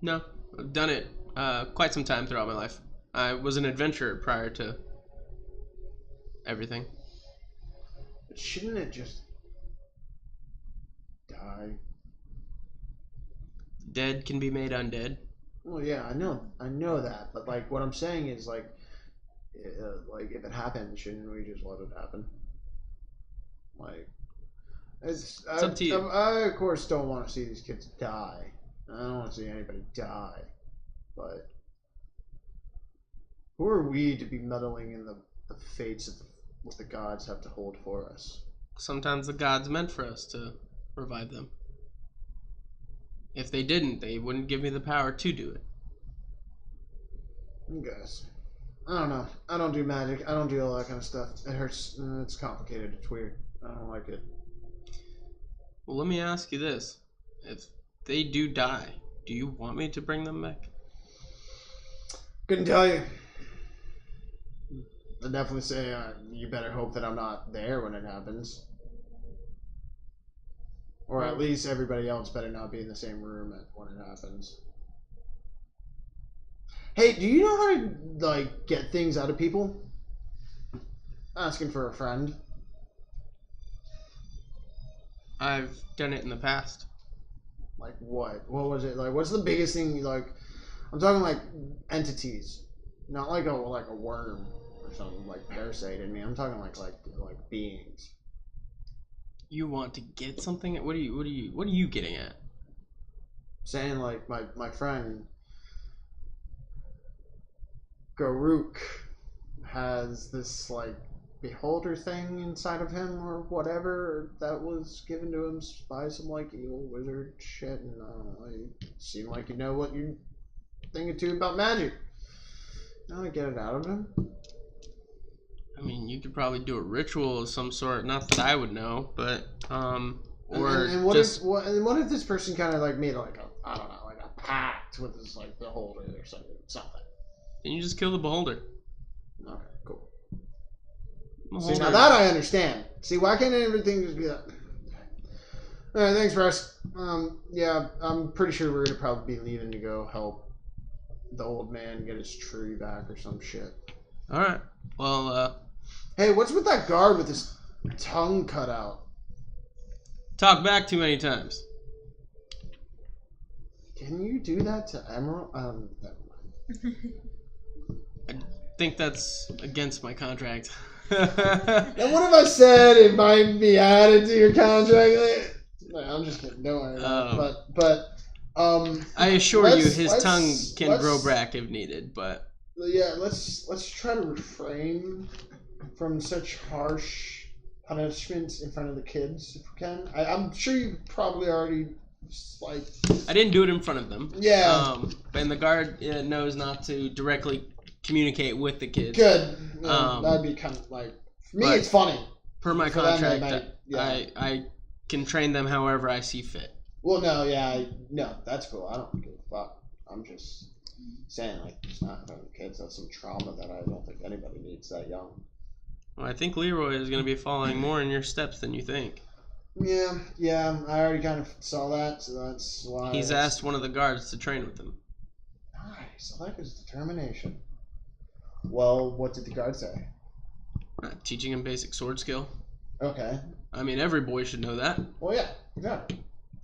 no, I've done it quite some time throughout my life. I was an adventurer prior to everything. But shouldn't it just die? Dead can be made undead. Well, yeah, I know that. But like, what I'm saying is like if it happens, shouldn't we just let it happen? Like, it's up to you. I of course don't want to see these kids die. I don't want to see anybody die. But who are we to be meddling in the fates of what the gods have to hold for us? Sometimes the gods meant for us to revive them. If they didn't, they wouldn't give me the power to do it. I guess. I don't know. I don't do magic. I don't do all that kind of stuff. It hurts. It's complicated. It's weird. I don't like it. Well, let me ask you this. If they do die, do you want me to bring them back? Couldn't tell you. I'd definitely say you better hope that I'm not there when it happens. Or at least everybody else better not be in the same room when it happens. Hey, do you know how to like get things out of people? Asking for a friend. I've done it in the past. Like what? What was it? Like what's the biggest thing like I'm talking like entities. Not like a worm or something like parasite in me. I'm talking like beings. You want to get something? What are you getting at? Saying like my friend Garuk has this like beholder thing inside of him or whatever that was given to him by some like evil wizard shit, and I don't know, you seem like you know what you're thinking too about magic. I want to get it out of him. I mean, you could probably do a ritual of some sort. Not that I would know, but and what if this person kind of like made like a pact with this like beholder or something. Then you just kill the beholder. Okay, cool. Beholder. See, now that I understand. See, why can't everything just be that? All right, thanks, Bryce. Yeah, I'm pretty sure we're gonna probably be leaving to go help the old man get his tree back or some shit. All right. Well, hey, what's with that guard with his tongue cut out? talk back too many times. Can you do that to Emerald? Never mind. I think that's against my contract. And what if I said it might be added to your contract? No, I'm just kidding. Don't worry about it. But I assure you, let's- his let's- tongue can let's- grow back if needed. But yeah, let's try to refrain from such harsh punishments in front of the kids if we can. I'm sure you probably already like. I didn't do it in front of them. Yeah. And the guard knows not to directly communicate with the kids. Good. Yeah, that'd be kind of like for me. but- It's funny. Per my For them, they contract, might- yeah. I can train them however I see fit. Well, no, yeah, no, that's cool. I don't give a fuck. I'm just saying, like, it's not in front of the kids. That's some trauma that I don't think anybody needs that young. Well, I think Leroy is going to be following more in your steps than you think. Yeah, I already kind of saw that, so that's why. He's asked one of the guards to train with him. Nice. I like his determination. Well, what did the guard say? Teaching him basic sword skill. Okay. I mean, every boy should know that. Well, yeah, exactly.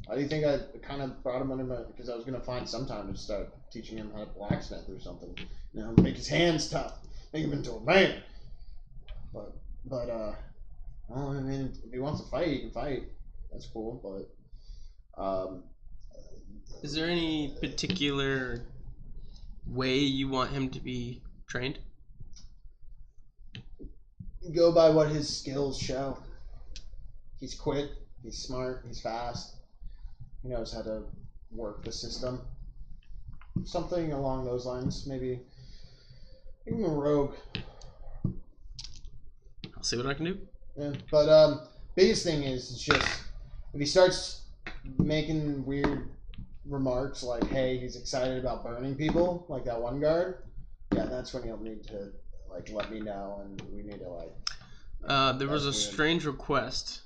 Why do you think I kind of brought him under my... Because I was going to find some time to start teaching him how to blacksmith or something. You know, make his hands tough. Make him into a man. But, well, I mean, if he wants to fight, he can fight. That's cool, but... Is there any particular way you want him to be trained? Go by what his skills show. He's quick, he's smart, he's fast. He knows how to work the system. Something along those lines, maybe. Even a rogue. I'll see what I can do. Yeah, but biggest thing is just if he starts making weird remarks like, "Hey, he's excited about burning people," like that one guard. Yeah, that's when he'll need to like let me know, and we need to like. There was a That's weird. strange request.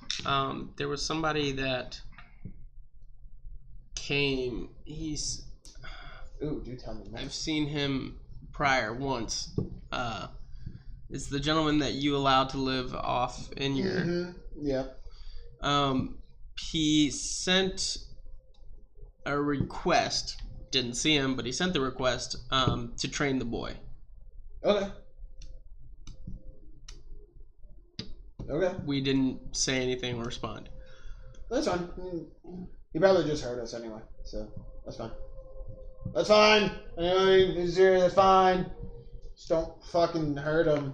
There was somebody that came. Ooh, do tell me. I've seen him prior once. It's the gentleman that you allowed to live off in your. Mm-hmm. Yeah. He sent a request. Didn't see him, but he sent the request to train the boy. Okay. Okay. We didn't say anything or respond. That's fine. I mean, he probably just heard us anyway, so that's fine. That's fine. Anyway, who's here? That's fine. Just don't fucking hurt him.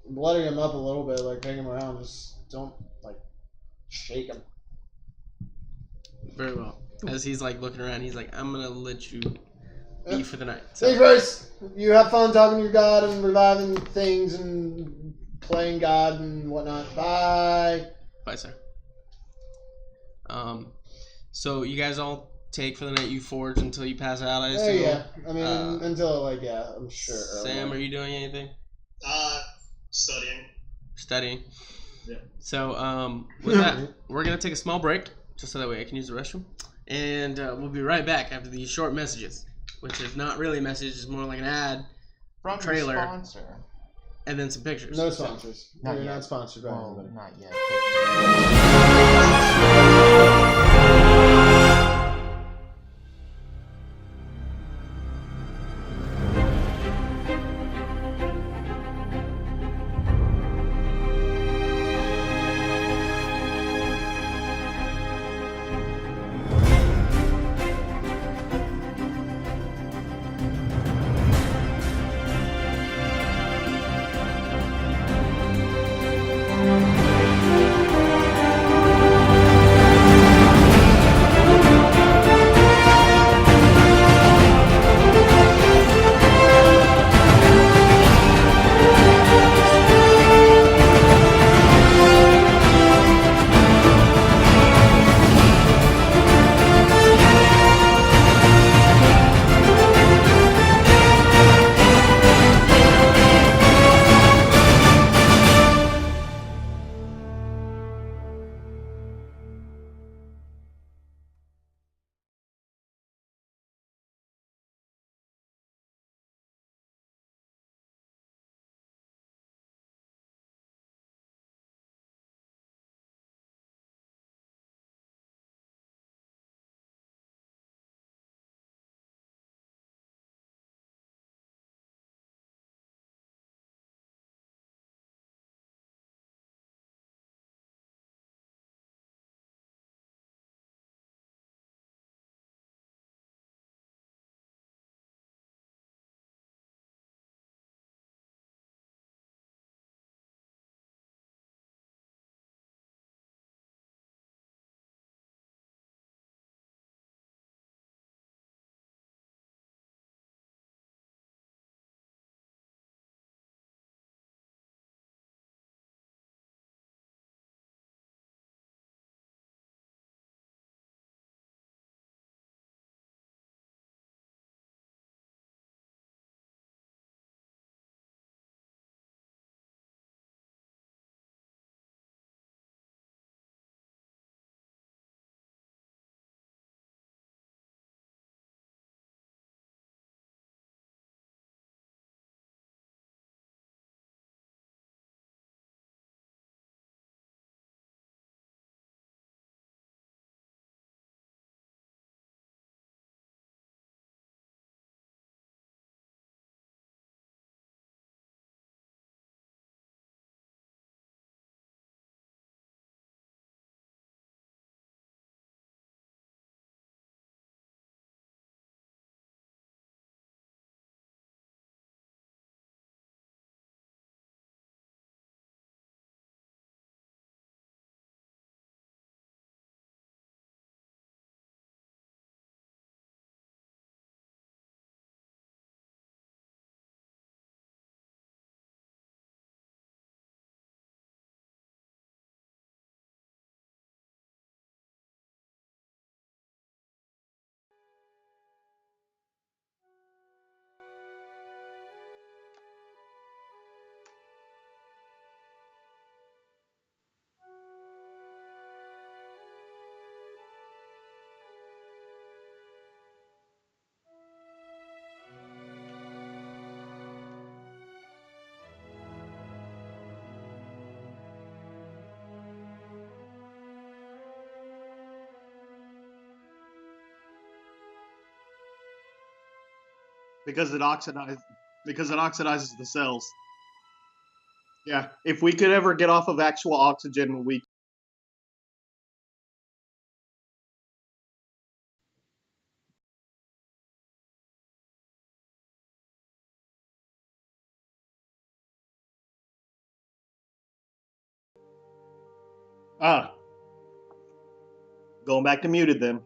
Bloody him up a little bit, like take him around. Just don't like shake him. Very well. As he's like looking around, he's like, "I'm gonna let you be for the night." Thanks, Bryce. You have fun talking to your god and reviving things and playing God and whatnot. Bye. Bye, sir. So you guys all take for the night. You forge until you pass out. I assume. Yeah. I mean, until like I'm sure. Sam, are you doing anything? Studying. Studying. Yeah. So with that, we're gonna take a small break just so that way I can use the restroom, and we'll be right back after these short messages, which is not really a message; it's more like an ad, From trailer. your sponsor. and then some pictures. No sponsors. Not You're yet. not sponsored by Well, anybody. not yet. because it oxidizes the cells. Yeah, if we could ever get off of actual oxygen, we. Going back to muted then.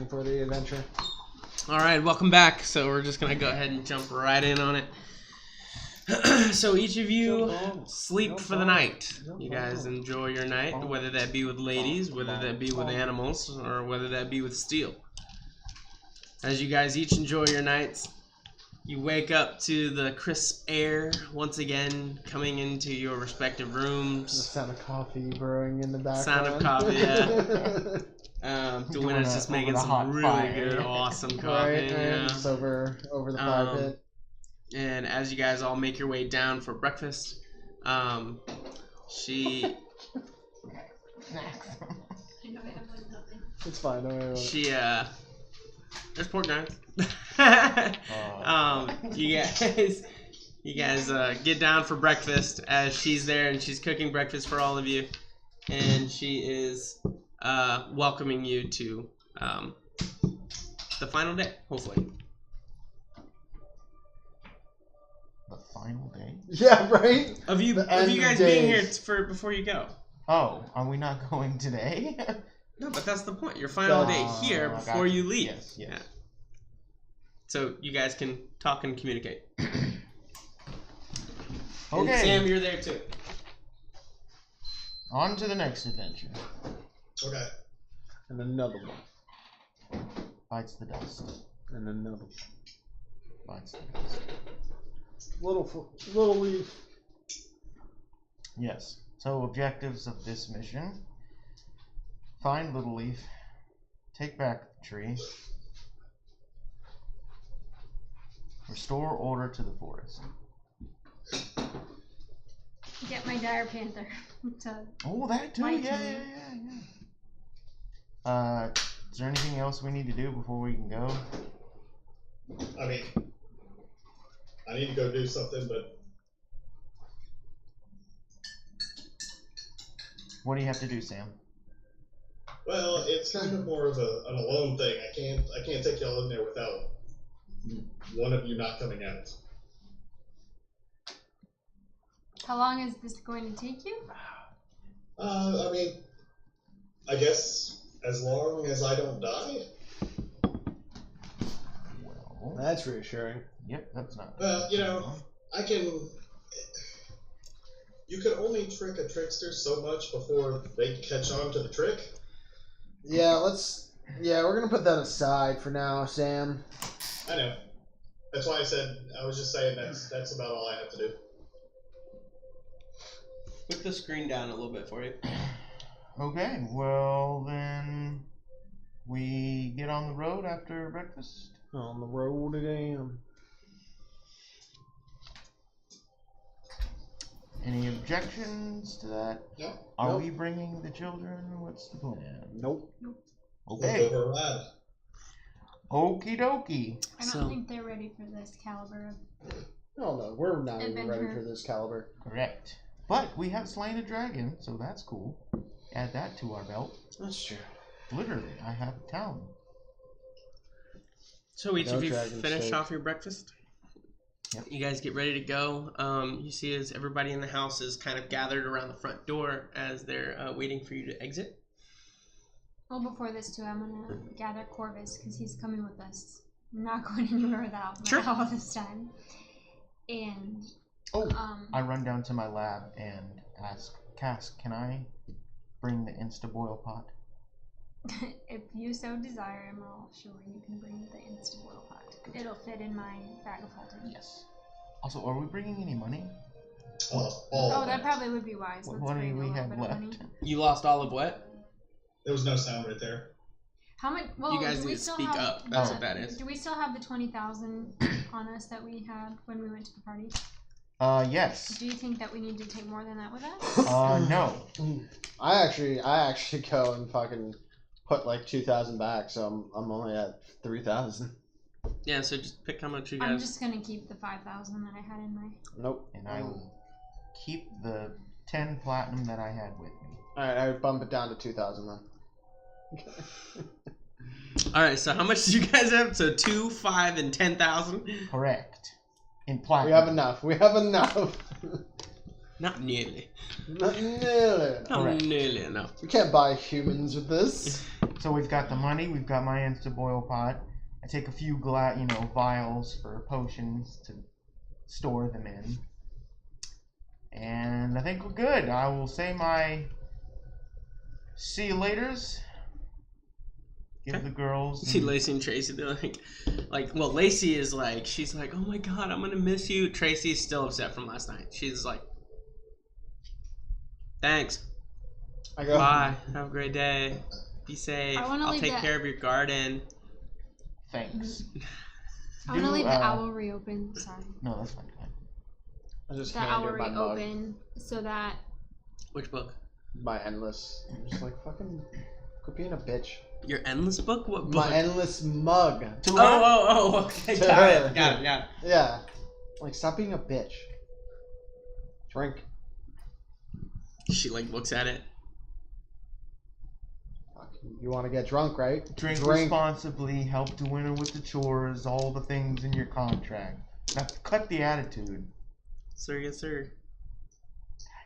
For the adventure. All right, welcome back. So we're just gonna go ahead and jump right in on it. So each of you sleep for the night. You guys enjoy your night, whether that be with ladies, whether that be with animals, or whether that be with steel. As you guys each enjoy your nights, you wake up to the crisp air once again coming into your respective The rooms. sound of coffee brewing in the background. Sound of coffee, yeah. Duena's just making some really good, awesome coffee. Right, Yeah. just over the fire pit. And as you guys all make your way down for breakfast, she It's fine. Don't worry about it. she there's pork rinds. You guys get down for breakfast as she's there and she's cooking breakfast for all of you, and she is welcoming you to the final day, hopefully. The final day? Yeah, right. Of you The end of guys being here days. for before you go. Oh, are we not going today? No, but that's the point. Your final day here I before got you leave. Yes, yes. Yeah. so you guys can talk and communicate. Okay. And Sam, you're there too. On to the next adventure. Okay. And another one. Bites the dust. And another one. Bites the dust. Little leaf. Yes. So objectives of this mission: find Little Leaf, take back the tree, restore order to the forest. Get my dire panther to Oh, that too. My Yeah. team. Is there anything else we need to do before we can go? I mean, I need to go do something, but What do you have to do, Sam? well, it's kind of more of an alone thing. I can't take y'all in there without one of you not coming out. How long is this going to take you? I mean, I guess as long as I don't die. Well, That's reassuring. yep, that's not. Well, you know, I can. You can only trick a trickster so much before they catch on to the trick. Yeah, we're gonna put that aside for now, Sam. I know. That's why I was just saying that's about all I have to do. Put the screen down a little bit for you. Okay, well then we get on the road after breakfast. On the road again. Any objections to that? No. Are Nope. we bringing the children? What's the plan? Nope. Okay. Over a ride. Okie dokie. I don't So- think they're ready for this caliber of No, we're not even ready Adventure. for this caliber. Correct. But we have slain a dragon, so that's cool. Add that to our belt. That's true. Literally, I have a talent. So each No of you dragon finish steak. off your breakfast. Yep. You guys get ready to go. You see as everybody in the house is kind of gathered around the front door as they're waiting for you to exit. Well, before this too, I'm gonna gather Corvus because he's coming with us. I'm not going anywhere without my Sure. owl this time. And Oh, I run down to my lab and ask Cass, can I bring the Insta-Boil pot? if you so desire, I'm all sure you can bring the Insta-Boil pot. It'll fit in my bag of holding. Yes. Also, are we bringing any money? Oh, that probably would be wise. What Let's money bring a we little have bit of money. left? You lost all of what? There was no sound right there. How much? Well, You guys do we need to still speak have up. That's the- what that is. Do we still have the 20,000 on us that we had when we went to the party? Yes. Do you think that we need to take more than that with us? No. I actually go and fucking put like 2,000 back, so I'm only at 3,000. Yeah, so just pick how much you I'm guys. just gonna keep the 5,000 that I had in my. Nope. And I will keep the 10 platinum that I had with me. Alright, I would bump it down to 2,000 then. All right, so how much do you guys have? So 2, 5, and 10,000. Correct. In We platinum. have enough. We have enough. Not nearly. Not nearly. Not Correct. nearly enough. We can't buy humans with this. So we've got the money, we've got my Insta-Boil pot. I take a few vials for potions to store them in. And I think we're good. I will say my see you laters. Give Okay. the girls. You see and- Lacey and Tracy, they're well, Lacey is like, she's like, oh my god, I'm gonna miss you. Tracy's still upset from last night. She's like, thanks. I go. Bye. Have a great day. Be safe. I wanna I'll leave take that- care of your garden. Thanks. I'm gonna Do, leave the owlry open. Sorry. No, that's fine. I just The hand her my owlry mug. open so that. Which book? My endless. I'm just like, fucking quit being a bitch. Your endless book? What book? My endless mug. To Oh, okay. To Got her. it. Got it. Yeah. Like, stop being a bitch. Drink. She looks at it. Fuck, you want to get drunk, right? Drink responsibly, help to winter with the chores, all the things in your contract. Now cut the attitude. Sir, yes, sir.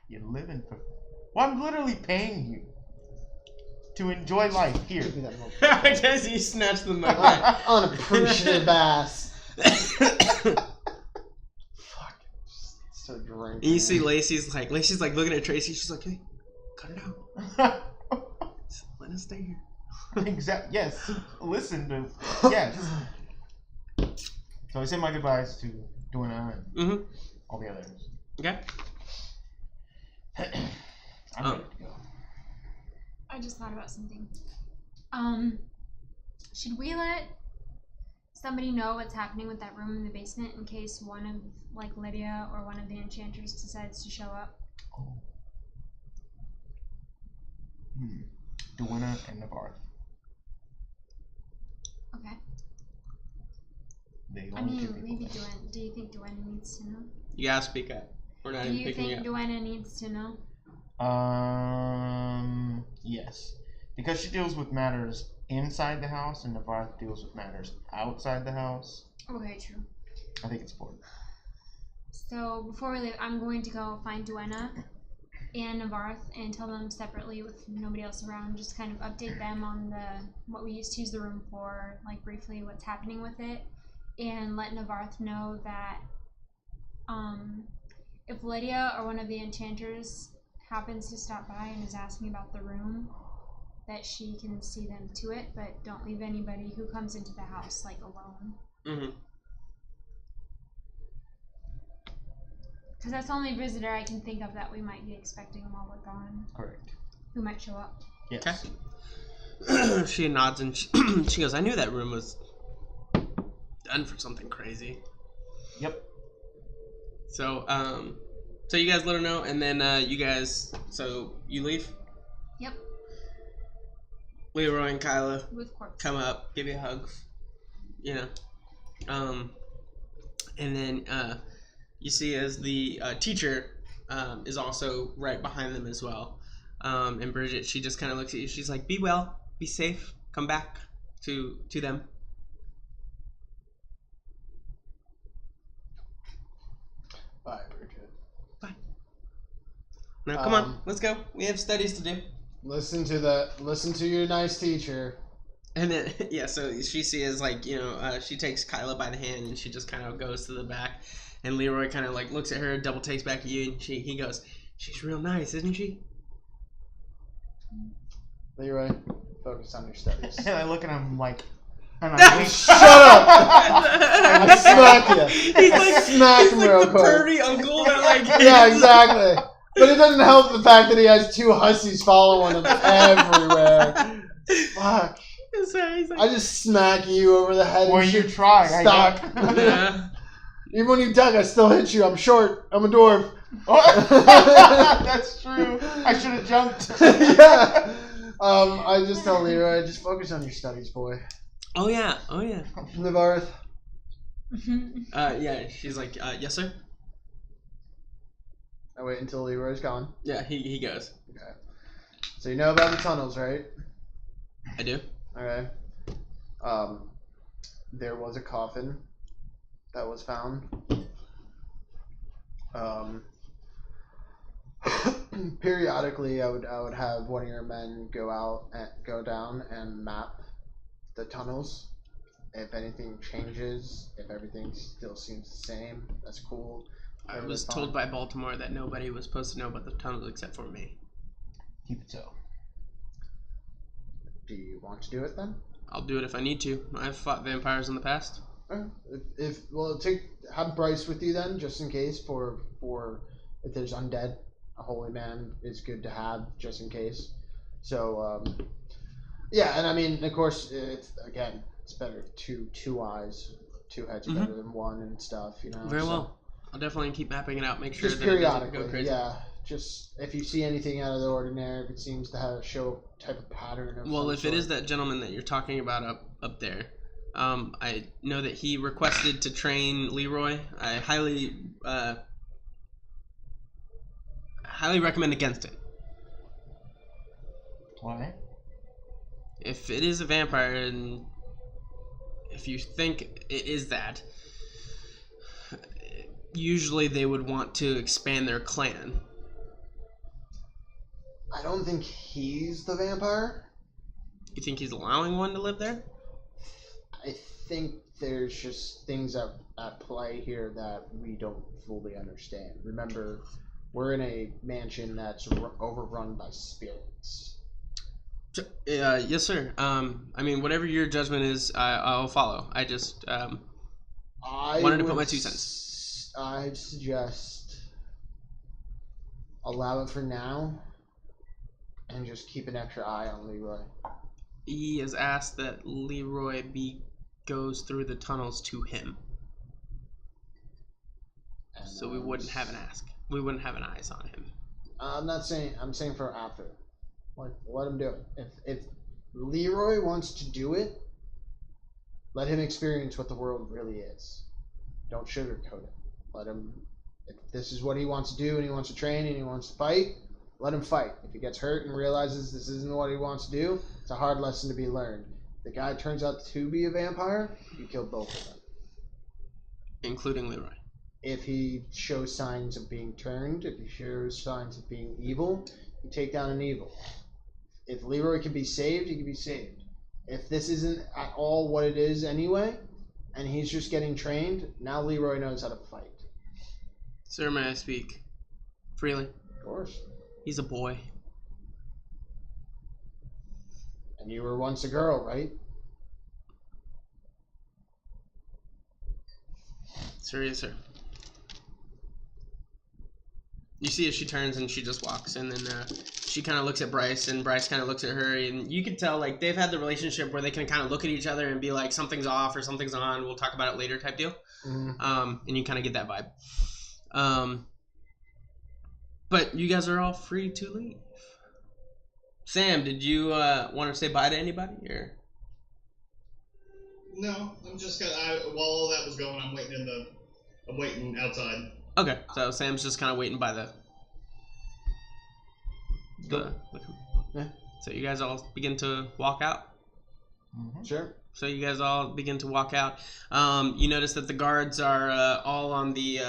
You're living for. Well, I'm literally paying you to enjoy life. Here. Give me that mug. I guess you snatched the mug back. Unappreciative ass. Fuck. Just start drinking. And you see Lacey's like looking at Tracy. She's like, "Hey, cut it out. Just let us stay here." Exactly. Yes. Listen to. Yes. So I say my goodbyes to Duena and all the others. Okay. I'm ready to go. I just thought about something. Should we let somebody know what's happening with that room in the basement in case one of, like, Lydia or one of the enchanters decides to show up? Duena and Navarre. Okay. They I only two mean, people maybe there. Duena. Do you think Duena needs to know? You gotta speak up. We're not Do even you picking think you up. Duena needs to know? Yes. Because she deals with matters inside the house and Navarre deals with matters outside the house. Okay, true. I think it's important. So before we leave, I'm going to go find Duena and Navarre and tell them separately with nobody else around. Just kind of update them on what we used to use the room for, like briefly what's happening with it, and let Navarre know that if Lydia or one of the enchanters happens to stop by and is asking about the room, that she can see them to it, but don't leave anybody who comes into the house like alone. Because that's the only visitor I can think of that we might be expecting while we're gone. Correct. Who might show up. Yes. Okay. She nods and she goes, "I knew that room was done for something crazy." Yep. So, so you guys let her know, and then you guys, so you leave. Yep. Leroy and Kyla With corpse. come up, give you a hug, you know, and then you see as the teacher is also right behind them as well, and Bridget, she just kind of looks at you. She's like, "Be well, be safe, come back to them." Bye, Bridget. Bye. Now come on, let's go. We have studies to do. Listen to your nice teacher. And then, yeah, so she sees, like, you know, she takes Kyla by the hand and she just kind of goes to the back. And Leroy kind of, like, looks at her, double takes back at you, and he goes, "She's real nice, isn't she?" Leroy, focus on your studies. And I look at him like, and Shut up! I smack you. He's like, Smack him real the quick. purdy uncle that, like... Yeah, exactly. But it doesn't help the fact that he has two hussies following him everywhere. Fuck. Sorry, he's like, I just smack you over the head. Well, and you shit. try. Stop. I duck. yeah. Even when you duck, I still hit you. I'm short. I'm a dwarf. That's true. I should have jumped. Yeah. I just tell Leroy, just focus on your studies, boy. Oh, yeah. Navarre. Yeah, she's like, "Yes, sir?" I wait until Leroy's gone. Yeah, he goes. Okay. So you know about the tunnels, right? I do. Okay. There was a coffin that was found. Periodically, I would have one of your men go down and map the tunnels. If anything changes, if everything still seems the same, that's cool. I was told by Baltimore that nobody was supposed to know about the tunnels except for me. Keep it so. Do you want to do it then? I'll do it if I need to. I've fought vampires in the past. Have Bryce with you then, just in case for if there's undead, a holy man is good to have just in case. So yeah, and I mean, of course, it's better two eyes, two heads are better than one and stuff, you know. Very well. I'll definitely keep mapping it out. Make sure Just that it doesn't periodically, go crazy. yeah. Just if you see anything out of the ordinary, if it seems to have show type of pattern. Of Well, if it is that gentleman that you're talking about up there, I know that he requested to train Leroy. I highly recommend against it. Why? If it is a vampire, and if you think it is that, usually they would want to expand their clan. I don't think he's the vampire. You think he's allowing one to live there? I think there's just things at play here that we don't fully understand. Remember, we're in a mansion that's overrun by spirits. Yes, sir. I mean, whatever your judgment is, I'll follow. I just wanted to put my 2 cents. I'd suggest allow it for now, and just keep an extra eye on Leroy. He has asked that Leroy goes through the tunnels to him, And, so we wouldn't have an ask. We wouldn't have an eyes on him. I'm not saying. I'm saying for after. Like, let him do it. If Leroy wants to do it, let him experience what the world really is. Don't sugarcoat it. Let him. If this is what he wants to do, and he wants to train, and he wants to fight, let him fight. If he gets hurt and realizes this isn't what he wants to do, it's a hard lesson to be learned. If the guy turns out to be a vampire, you kill both of them. Including Leroy. If he shows signs of being turned, if he shows signs of being evil, you take down an evil. If Leroy can be saved, he can be saved. If this isn't at all what it is anyway, and he's just getting trained, now Leroy knows how to fight. Sir, may I speak freely? Of course. He's a boy. And you were once a girl, right? Sir, yes, sir. You see as she turns and she just walks, and then she kind of looks at Bryce, and Bryce kind of looks at her, and you can tell, like, they've had the relationship where they can kind of look at each other and be like, something's off or something's on, we'll talk about it later type deal. Mm-hmm. And you kind of get that vibe. But you guys are all free to leave. Sam, did you want to say bye to anybody, or? No, I'm just gonna. While all that was going, I'm waiting outside. Okay, so Sam's just kind of waiting by the. Yeah. So you guys all begin to walk out. Mm-hmm. Sure. So you guys all begin to walk out. You notice that the guards are all on the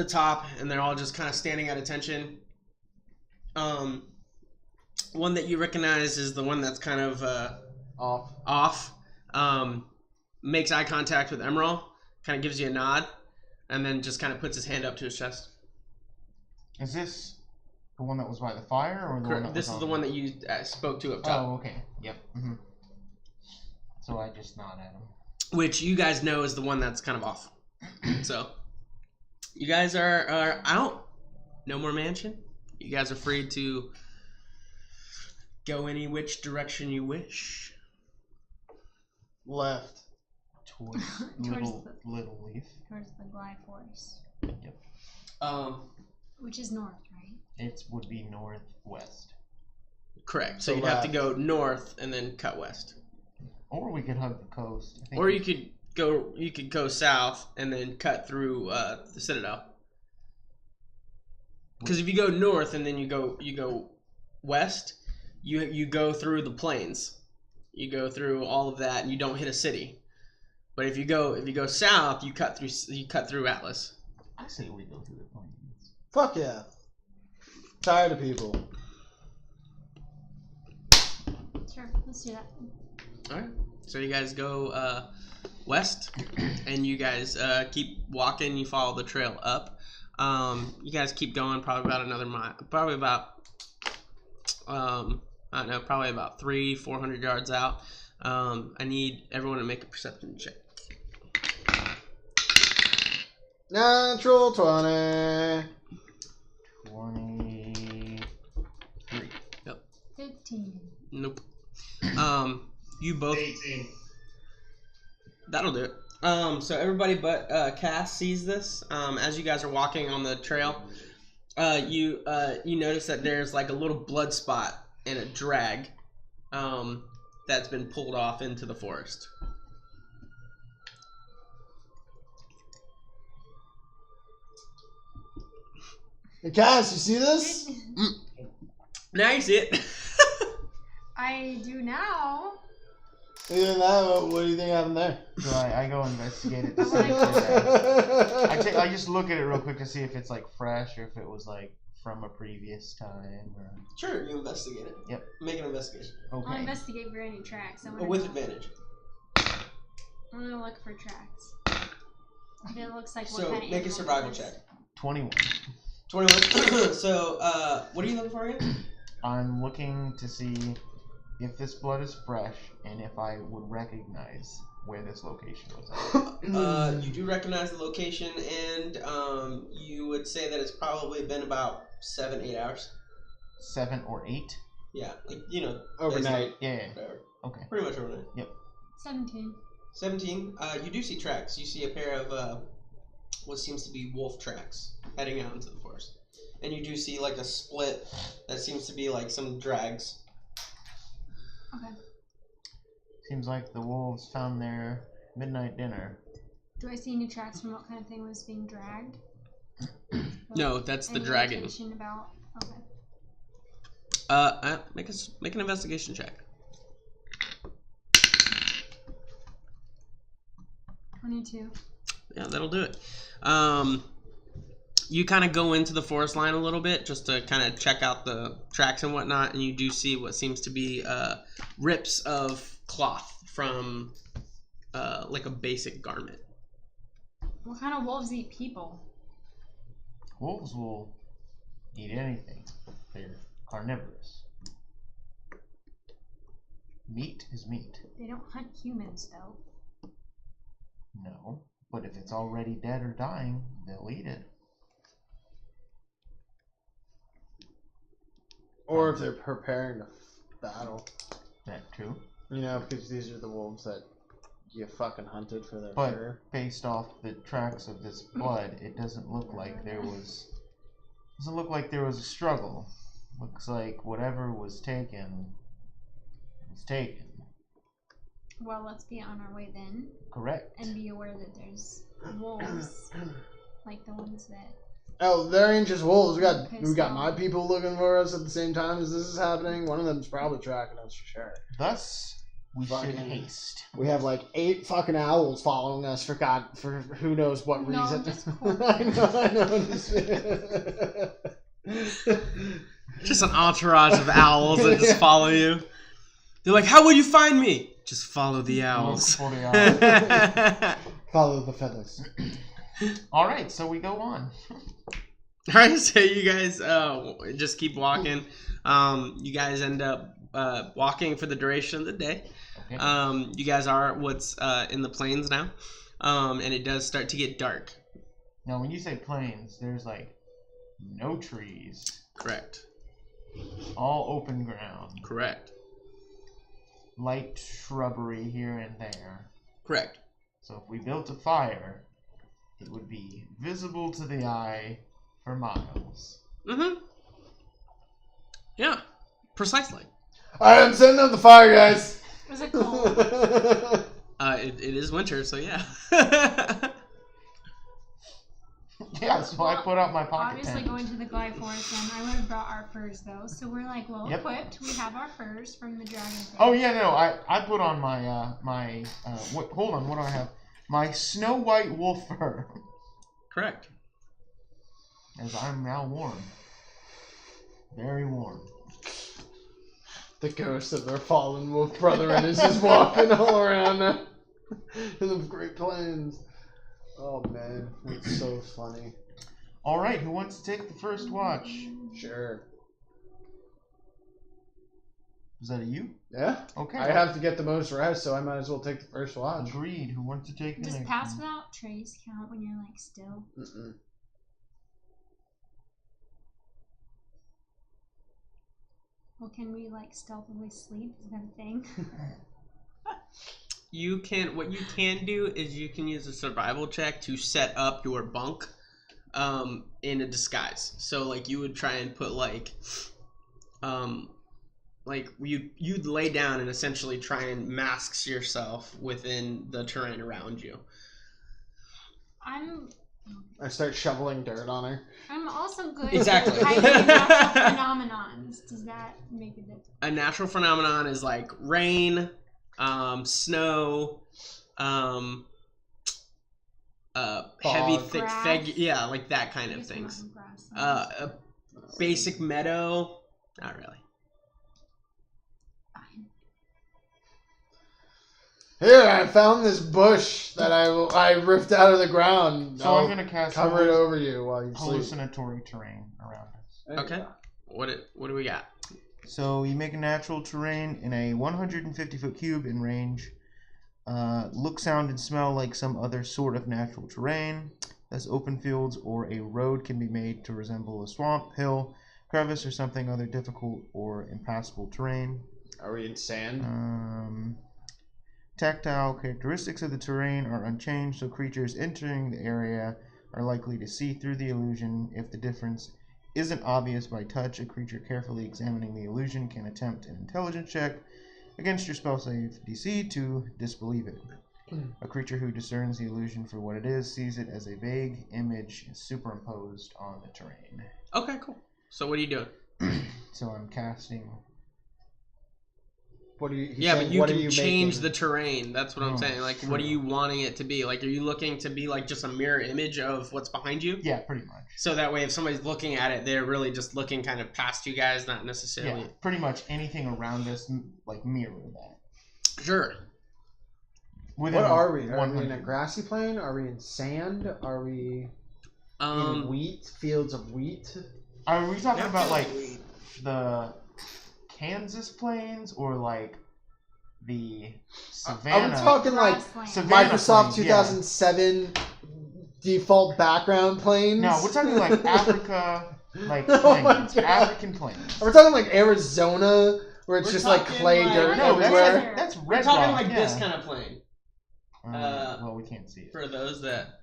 top, and they're all just kind of standing at attention. One that you recognize is the one that's kind of off. Makes eye contact with Emerald, kind of gives you a nod, and then just kind of puts his hand up to his chest. Is this the one that was by the fire, or the one that This was is the one that you spoke to up top. Oh, okay. Yep. Mm-hmm. So I just nod at him. Which you guys know is the one that's kind of off. So, you guys are out. No more mansion. You guys are free to go any which direction you wish. Left. Towards Little Leaf. Towards the Glide Forest. Yep. Which is north, right? It would be northwest. Correct. So So you'd have to left. go north and then cut west. Or we could hug the coast. I think Or you could go south and then cut through the Citadel. Because if you go north and then you go west, you go through the plains. You go through all of that and you don't hit a city. But if you go south, you cut through Atlas. I say we go through the plains. Fuck yeah. Tired of people. Sure, let's do that. Alright. So you guys go west, and you guys keep walking. You follow the trail up. You guys keep going probably about another mile. Probably about, I don't know, probably about 300-400 yards out. I need everyone to make a perception check. Natural 20. 23. Yep. 15. Nope. You both. 18. That'll do it. So everybody but Cass sees this. As you guys are walking on the trail, you notice that there's like a little blood spot and a drag, that's been pulled off into the forest. Hey, Cass, you see this? Now you see it. I do now. Look at that. What do you think happened there? So I go investigate it to see if I just look at it real quick to see if it's like fresh or if it was like from a previous time. Or... Sure, you investigate it. Yep. Make an investigation. I'll Okay. investigate for any tracks. With advantage. I'm gonna look for tracks. If it looks like what So kind of make a animal survival it is. check. 21. 21. So, what are you looking for again? I'm looking to see if this blood is fresh and if I would recognize where this location was at. You do recognize the location, and you would say that it's probably been about 7-8 hours. 7 or 8? Yeah, like, you know, Overnight. Yeah. whatever. Okay. Pretty much overnight. 17. 17. You do see tracks. You see a pair of what seems to be wolf tracks heading out into the forest, and you do see like a split that seems to be like some drags. Okay. Seems like the wolves found their midnight dinner. Do I see any tracks from what kind of thing was being dragged? No, that's the Any dragon. indication about? Okay. Make an investigation check. 22. Yeah, that'll do it. You kind of go into the forest line a little bit just to kind of check out the tracks and whatnot, and you do see what seems to be rips of cloth from like a basic garment. What kind of wolves eat people? Wolves will eat anything. They're carnivorous. Meat is meat. They don't hunt humans, though. No, but if it's already dead or dying, they'll eat it. Or if they're preparing to battle. That too. You know, because these are the wolves that you fucking hunted for their But fur. based off the tracks of this blood, it doesn't look like there was. Doesn't look like there was a struggle. Looks like whatever was taken was taken. Well, let's be on our way then, Correct. and be aware that there's wolves, like the ones that. Oh, there ain't just wolves. We got Pissed my off. people looking for us at the same time as this is happening. One of them's probably tracking us for sure. Thus, we should Fucking- haste. We have like 8 fucking owls following us for who knows what No, reason. just I know. Just an entourage of owls that just follow you. They're like, "How will you find me?" Just follow the owls. Look for the owls. Follow the feathers. All right, so we go on. All right, so you guys just keep walking. You guys end up walking for the duration of the day. Okay. You guys are what's in the plains now, and it does start to get dark. Now, when you say plains, there's like no trees, Correct. all open ground, Correct. light shrubbery here and there. Correct. So if we built a fire, it would be visible to the eye for miles. Mm-hmm. Yeah. Precisely. Alright, I'm setting up the fire, guys. Was it cold? It is winter, so yeah. Yeah, so I put out my pocket Obviously, tent. going to the glide forest, then I would have brought our furs though. So we're like well Yep. equipped. We have our furs from the dragon. Oh yeah, no, I put on my hold on, what do I have? My snow white wolf fur, Correct. as I'm now warm, very warm. The ghost of their fallen wolf brother and is just walking all around in the Great Plains. Oh man, it's so funny. All right, who wants to take the first watch? Sure. Is that a you? Yeah? Okay. I have to get the most rest, so I might as well take the first watch. Agreed. Who wants to take the Does next pass one? without trace count when you're like still? Mm-mm. Well, can we like stealthily sleep? Is that a thing? What you can do is you can use a survival check to set up your bunk in a disguise. So like you would try and put like you'd lay down and essentially try and mask yourself within the terrain around you. I start shoveling dirt on her. I'm also good Exactly. at hiding natural phenomenons. Does that make a difference? A natural phenomenon is like rain, snow, heavy, thick, Grass. yeah, like that kind I of guess I'm things. not grass. A basic meadow, not really. Fine. Here, I found this bush that I ripped out of the ground. So I'm gonna cast cover it over you while you sleep. hallucinatory terrain around us. Okay. What do we got? So you make a natural terrain in a 150-foot cube in range. Look, sound, and smell like some other sort of natural terrain. Thus, open fields or a road can be made to resemble a swamp, hill, crevice, or something other difficult or impassable terrain. Are we in sand? Tactile characteristics of the terrain are unchanged, so creatures entering the area are likely to see through the illusion. If the difference isn't obvious by touch, a creature carefully examining the illusion can attempt an intelligence check against your spell save DC to disbelieve it. A creature who discerns the illusion for what it is sees it as a vague image superimposed on the terrain. Okay, cool. So what are you doing? So I'm casting. What do you? But you what can are you change making? the terrain. That's what I'm saying. Like, what are true. you wanting it to be? Like, are you looking to be like just a mirror image of what's behind you? Yeah, pretty much. So that way, if somebody's looking at it, they're really just looking kind of past you guys, not necessarily. Yeah, pretty much anything around us, like mirror that. Sure. What are we? Are we in a grassy plain? Are we in sand? Are we in wheat? Fields of wheat? Are we talking about like the Kansas plains or like the Savannah? Are we talking like Savannah Microsoft plains, 2007 default background plains? No, we're talking like Africa, like Oh my plains, God. African plains. Are we talking like Arizona, where it's We're just like talking clay like- dirt No, everywhere? that's We're red talking rock, like yeah. this kind of plane. Well, we can't see it. For those that.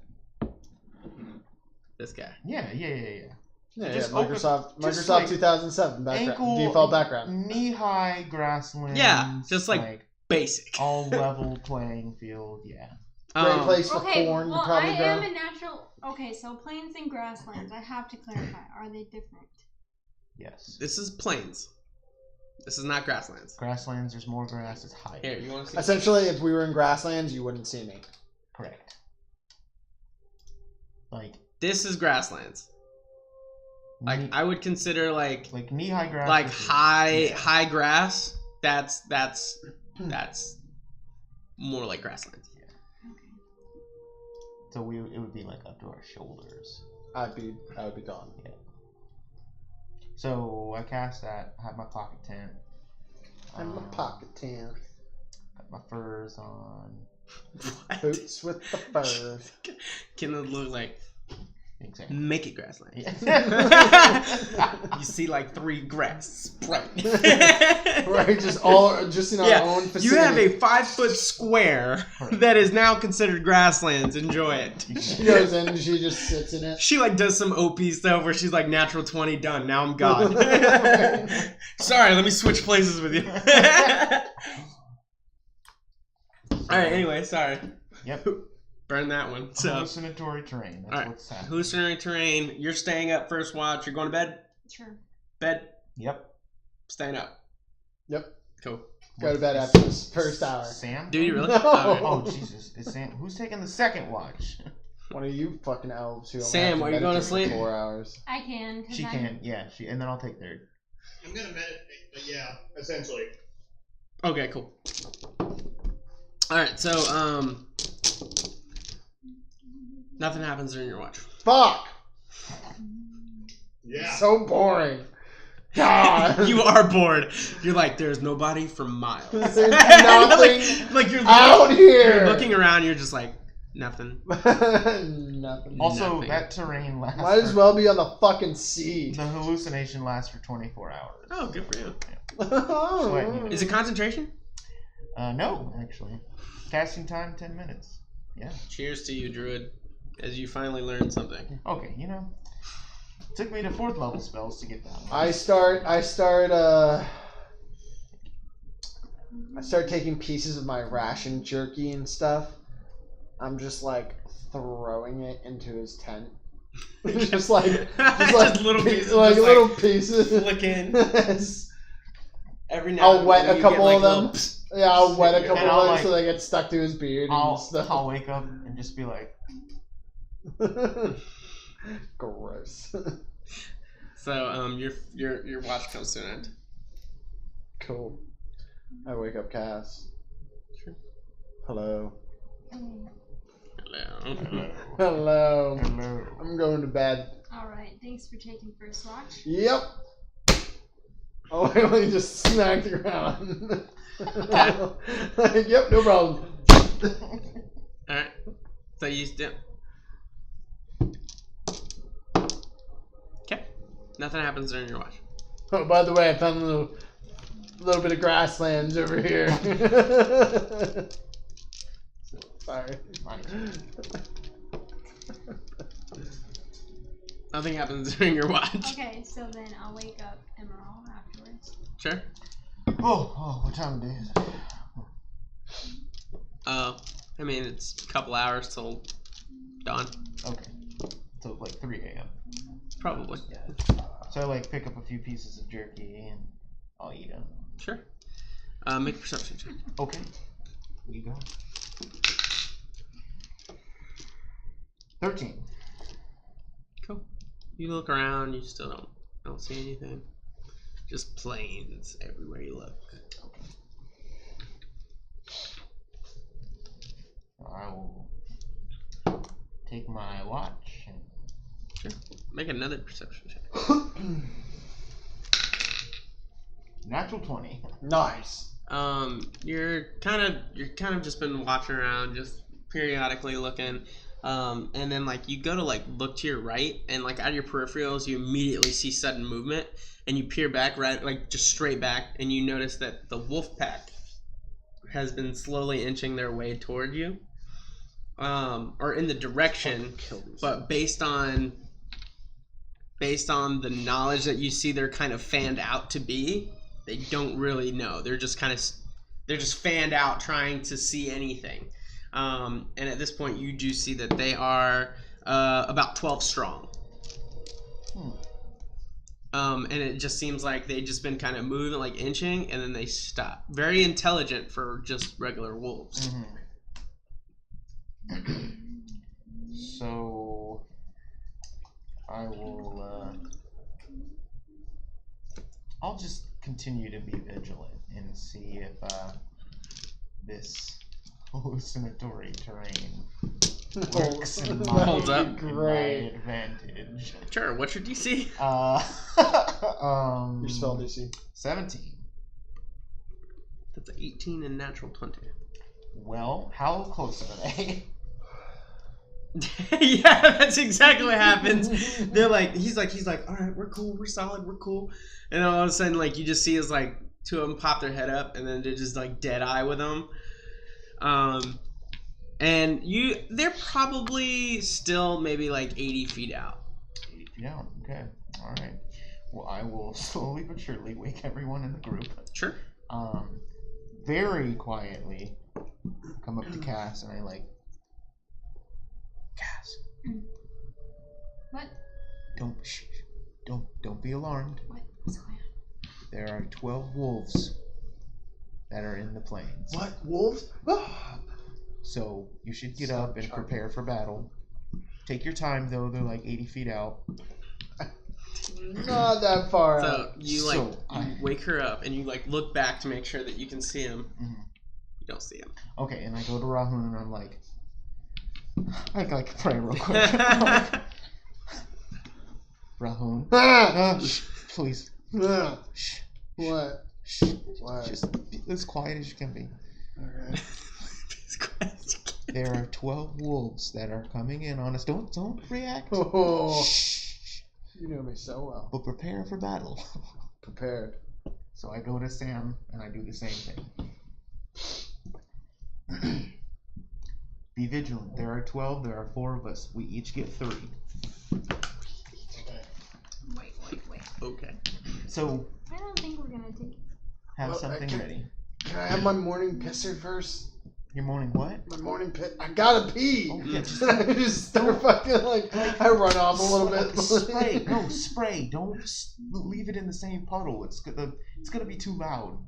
This guy. Yeah. Yeah, Just Microsoft just like 2007 background, Ankle, default background. knee-high grasslands. Yeah, just like basic. all level playing field. Yeah. Great place for Okay, corn well, to probably I grow. am a natural. Okay, so plains and grasslands. I have to clarify. Are they different? Yes. This is plains. This is not grasslands. Grasslands. There's more grass. It's higher. Here, you want to see? Essentially, if we were in grasslands, you wouldn't see me. Correct. Like This is grasslands. Like knee, I would consider like knee-high grass. like is- high yeah. high grass. That's more like grasslands. So it would be like up to our shoulders. I would be gone. Yeah. So I cast that. I have my pocket tent. I'm a pocket tent. Got my furs on. Boots with the furs. Can it look like Exactly. make it grassland? Yeah. You see like 3 grass right. Right, just in our own vicinity. You have a 5-foot square that is now considered grasslands. Enjoy it. She goes in and she just sits in it. She like does some OP stuff where she's like natural 20 done. Now I'm God. Sorry, let me switch places with you. All right. Anyway, sorry. Yep. Burn that one. So Hallucinatory terrain. That's all right. what's happening. Hallucinatory terrain. You're staying up first watch. You're going to bed. Sure. Bed. Yep. Staying up. Yep. Cool. Go to bed after this first hour. Sam? Do you really? No. Alright. Oh Jesus! Is Sam? Who's taking the second watch? One of you fucking elves who only Sam, have are you going to meditate for sleep? 4 hours. I can. 'Cause She I'm, can. Yeah. And then I'll take third. I'm gonna meditate, but yeah, essentially. Okay. Cool. All right. So nothing happens during your watch. Fuck! Yeah. So boring. God. You are bored. You're like, there's nobody for miles. There's nothing like you're out here. You're looking around. You're just like nothing. Nothing. Also, Nothing. that terrain lasts. Might as well be on the fucking sea. The hallucination lasts for 24 hours. Oh, good for you. Oh. Is it concentration? No, actually. Casting time 10 minutes. Yeah. Cheers to you, Druid, as you finally learned something. Okay, took me to 4th level spells to get that one. I start taking pieces of my ration jerky and stuff. I'm just like throwing it into his tent. just like little pieces, like just, little pieces. Flicking. Every now I'll and wet then a you couple get, of like, them. little Yeah, I'll wet a couple And I'll, of them like- so they get stuck to his beard and stuff. I'll wake up and just be like, Gross. So your watch comes to an end. Cool. I wake up Cass. Hello. Hello. Hello. Hello. I'm going to bed. Alright, thanks for taking first watch. Yep. Oh, I only just smacked the ground. Yep, no problem. Alright. So you still. Okay. Nothing happens during your watch. Oh, by the way, I found a little bit of grasslands over here. Sorry. Nothing happens during your watch. Okay, so then I'll wake up Emerald afterwards. Sure. Oh, what time of day is it? I mean, it's a couple hours till dawn. Okay. So like 3 a.m. Probably. So I like pick up a few pieces of jerky and I'll eat them. Sure. Make a perception check. Okay. Here you go. 13. Cool. You look around, you still don't see anything. Just plains everywhere you look. Okay. I will take my watch and Sure. Make another perception check. natural 20. Nice. You're kind of just been watching around, just periodically looking. And then like you go to like look to your right, and like out of your peripherals, you immediately see sudden movement, and you peer back right, like just straight back, and you notice that the wolf pack has been slowly inching their way toward you, or in the direction. But based on the knowledge that you see, they're kind of fanned out to be. They don't really know. They're just fanned out, trying to see anything. And at this point, you do see that they are about 12 strong. And it just seems like they've just been kind of moving, like inching, and then they stop. Very intelligent for just regular wolves. Mm-hmm. So I will. I'll just continue to be vigilant and see if this hallucinatory terrain works in my, Holds up. in my advantage. Sure. What's your DC? Your spell DC. 17. That's an 18 and natural 20. Well, how close are they? Yeah, that's exactly what happens. They're like, he's like, all right, we're cool, we're solid, we're cool. And all of a sudden, like, you just see is like two of them pop their head up, and then they're just like dead eye with them. And they're probably still maybe like 80 feet out. 80 feet out. Okay. All right. Well, I will slowly but surely wake everyone in the group. Sure. Very quietly come up to Cass and I like, Cass. What? Don't be alarmed. What's going on? There are 12 wolves that are in the plains. What? Wolves? So you should get up and prepare for battle. Take your time though, they're like 80 feet out. Not that far out. So you wake her up and you like look back to make sure that you can see him. Mm-hmm. You don't see him. Okay, and I go to Rahun and I'm like, I like pray real quick. Rahun, please. Shh. What? Shh. What? Just be as quiet as you can be. Okay. There are 12 wolves that are coming in on us. Don't react. Oh, Shh. you know me so well. But prepare for battle. Prepared. So I go to Sam and I do the same thing. Be vigilant. There are 12. There are 4 of us. We each get 3. Wait. Okay. So I don't think we're gonna take it. have Well, something ready. Can I have my morning pisser first? Your morning what? My morning piss. I gotta pee. Oh, yeah, I just start fucking like I run off a little bit. Spray. No, spray. Don't leave it in the same puddle. It's gonna be too loud.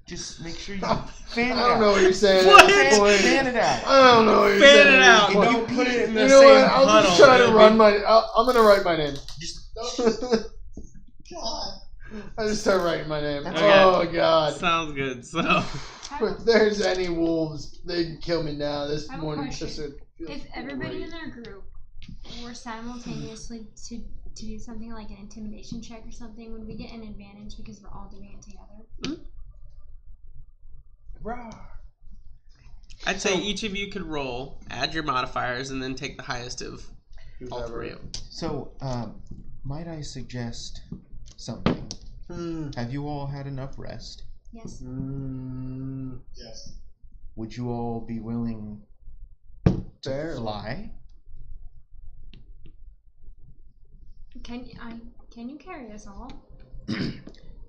Just make sure you fan it out. I don't know what you're saying. What? Fan it out. I don't know what you're Fan saying. it out. If Don't put it in the You know same what? I'll just puddle. try to run my. I'm gonna write my name. Just God. I just start writing my name. Okay. Oh god. Sounds good. So, If there's any wolves, they can kill me now. This I have a morning question. just If everybody in our group were simultaneously to do something like an intimidation check or something, would we get an advantage because we're all doing it together? I'd say each of you could roll, add your modifiers, and then take the highest of all three of them. So, might I suggest something? Have you all had enough rest? Yes. Yes. Would you all be willing to fly? Can you carry us all?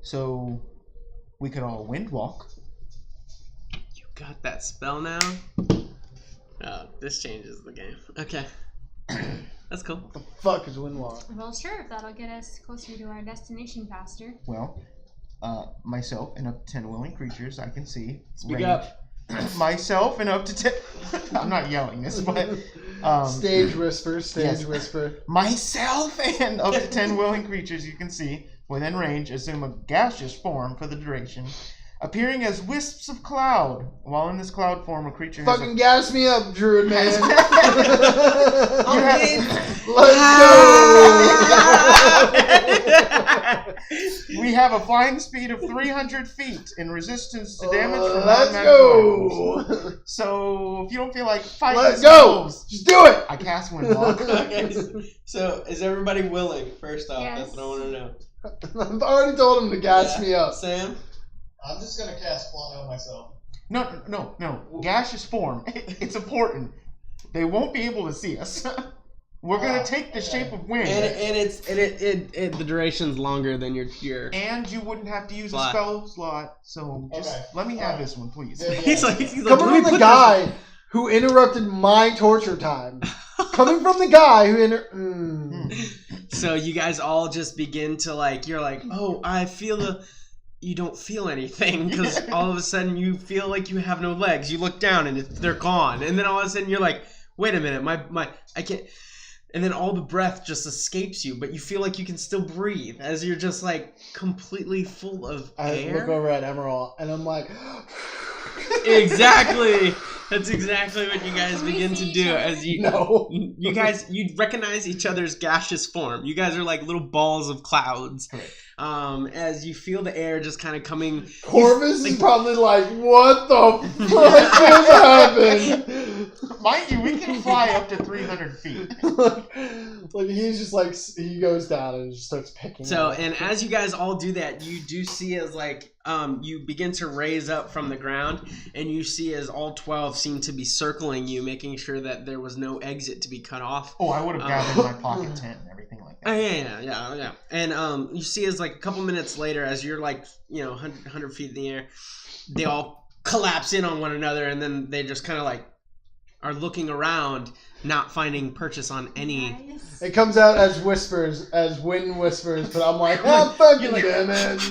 So, we could all wind walk. You got that spell now? Oh, this changes the game. Okay. That's cool. What the fuck is Windwalk? Well, sure, if that'll get us closer to our destination faster. Well, myself and up to 10 willing creatures I can see. Speak up. Myself and up to 10. I'm not yelling this, but. Stage whisper, yes. whisper. Myself and up to 10 willing creatures you can see within range assume a gaseous form for the duration, appearing as wisps of cloud. While in this cloud form, a creature has Fucking gas me up, Druid man. Let's go. We have a flying speed of 300 feet and resistance to damage from let's go. go. So if you don't feel like fighting, Let's go. Just do it. I cast Windwalk. Okay, so is everybody willing? First off, Yes. that's what I want to know. I've already told him to gas me up. Sam? I'm just gonna cast fly on myself. No. Gaseous form. It's important. They won't be able to see us. We're gonna take the shape of wind, and the duration's longer than your. and you wouldn't have to use Slot. a spell slot. So just let me have this one, please. Yeah. He's like, Coming from the guy who interrupted my torture time. Coming from the guy who So you guys all just begin to you're like, oh, I feel you don't feel anything because all of a sudden you feel like you have no legs. You look down and they're gone, and then all of a sudden you're like, wait a minute, I can't. And then all the breath just escapes you, but you feel like you can still breathe as you're just completely full of air. I look over at Emerald and I'm like, Exactly. That's exactly what you guys begin to do as you you recognize each other's gaseous form. You guys are like little balls of clouds. As you feel the air just kind of coming. Corvus is probably like, what the fuck just happened? Mind you, we can fly up to 300 feet. like he's just like, he goes down and just starts picking. So, up. and as you guys all do that, you do see as you begin to raise up from the ground, and you see as all 12 seem to be circling you, making sure that there was no exit to be cut off. Oh, I would have gathered my pocket tent and everything like that. Yeah. And you see as a couple minutes later, as you're 100 feet in the air, they all collapse in on one another, and then they just kind of are looking around, not finding purchase on any. Nice. It comes out as whispers, as wind whispers, but I'm like, oh, fucking damn it.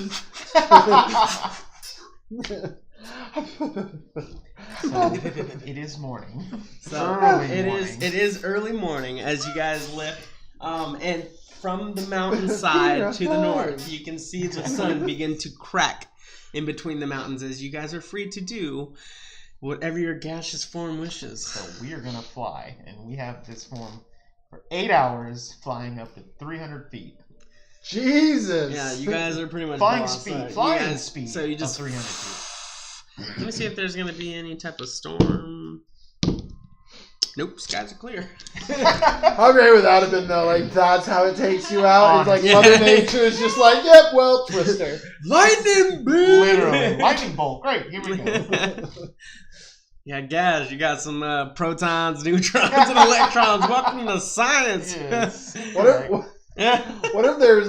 It is morning. So it is early morning as you guys lift, and from the mountainside to the north, you can see the sun begin to crack in between the mountains as you guys are free to do whatever your gaseous form wishes. So we are gonna fly, and we have this form for 8 hours, flying up to 300 feet. Jesus. Yeah, you guys are pretty much Flying boss. speed. So you just of 300 feet. Let me see if there's gonna be any type of storm. Nope, skies are clear. How great would that have been though? That's how it takes you out. It's yeah. Mother Nature is just yep, well, Twister. Lightning bolt! Literally, lightning bolt. Great, here we go. Yeah, guys, you got some protons, neutrons, and electrons. Welcome to science. Yes. What if there's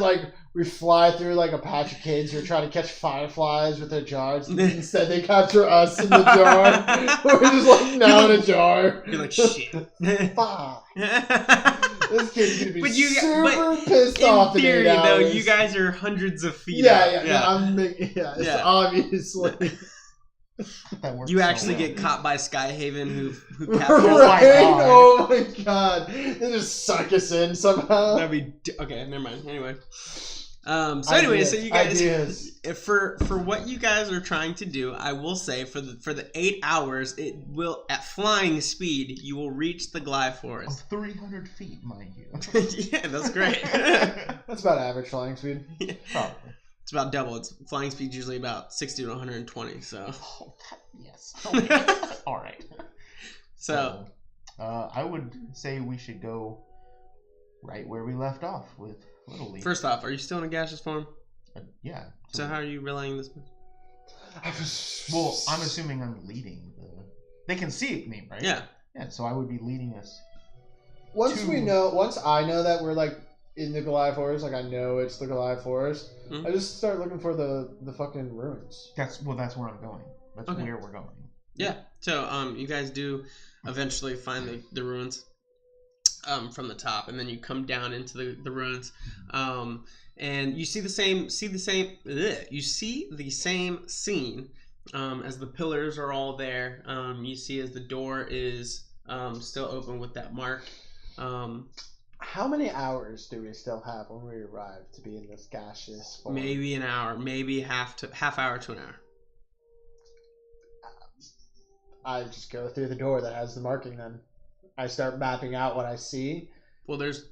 we fly through a patch of kids who are trying to catch fireflies with their jars, and instead they capture us in the jar. We're just now in a jar. You're like, shit. Fuck. This kid's gonna be super but pissed off in theory, in 8 hours. though, you guys are hundreds of feet Yeah, up. it's obviously. That works You so actually well. get caught by Skyhaven, who captures. Oh my god! They just suck us in somehow. That'd be okay. Never mind. Anyway, So anyway, so Ideas, you guys, ideas. for what you guys are trying to do, I will say for the 8 hours, it will at flying speed, you will reach the glide Of forest. 300 feet, mind you. Yeah, that's great. That's about average flying speed. Probably. It's about double. It's flying speed usually about 60 to 120. So Oh, yes. Okay. All right. so I would say we should go right where we left off with Little League. first off, are you still in a gaseous form? Yeah. So how are you relaying this? Well, I'm assuming I'm leading. They can see me, right? Yeah. Yeah. So I would be leading us. Once I know that we're like in the Goliath Forest, like I know it's the Goliath Forest, Mhm. I just start looking for the fucking ruins. That's where I'm going. That's Okay. where we're going. Yeah. So you guys do eventually find the ruins from the top, and then you come down into the ruins, and you see the same you see the same scene as the pillars are all there. You see as the door is still open with that mark. How many hours do we still have when we arrive to be in this gaseous form? Maybe an hour, maybe half hour to an hour. I just go through the door that has the marking. Then I start mapping out what I see. Well, there's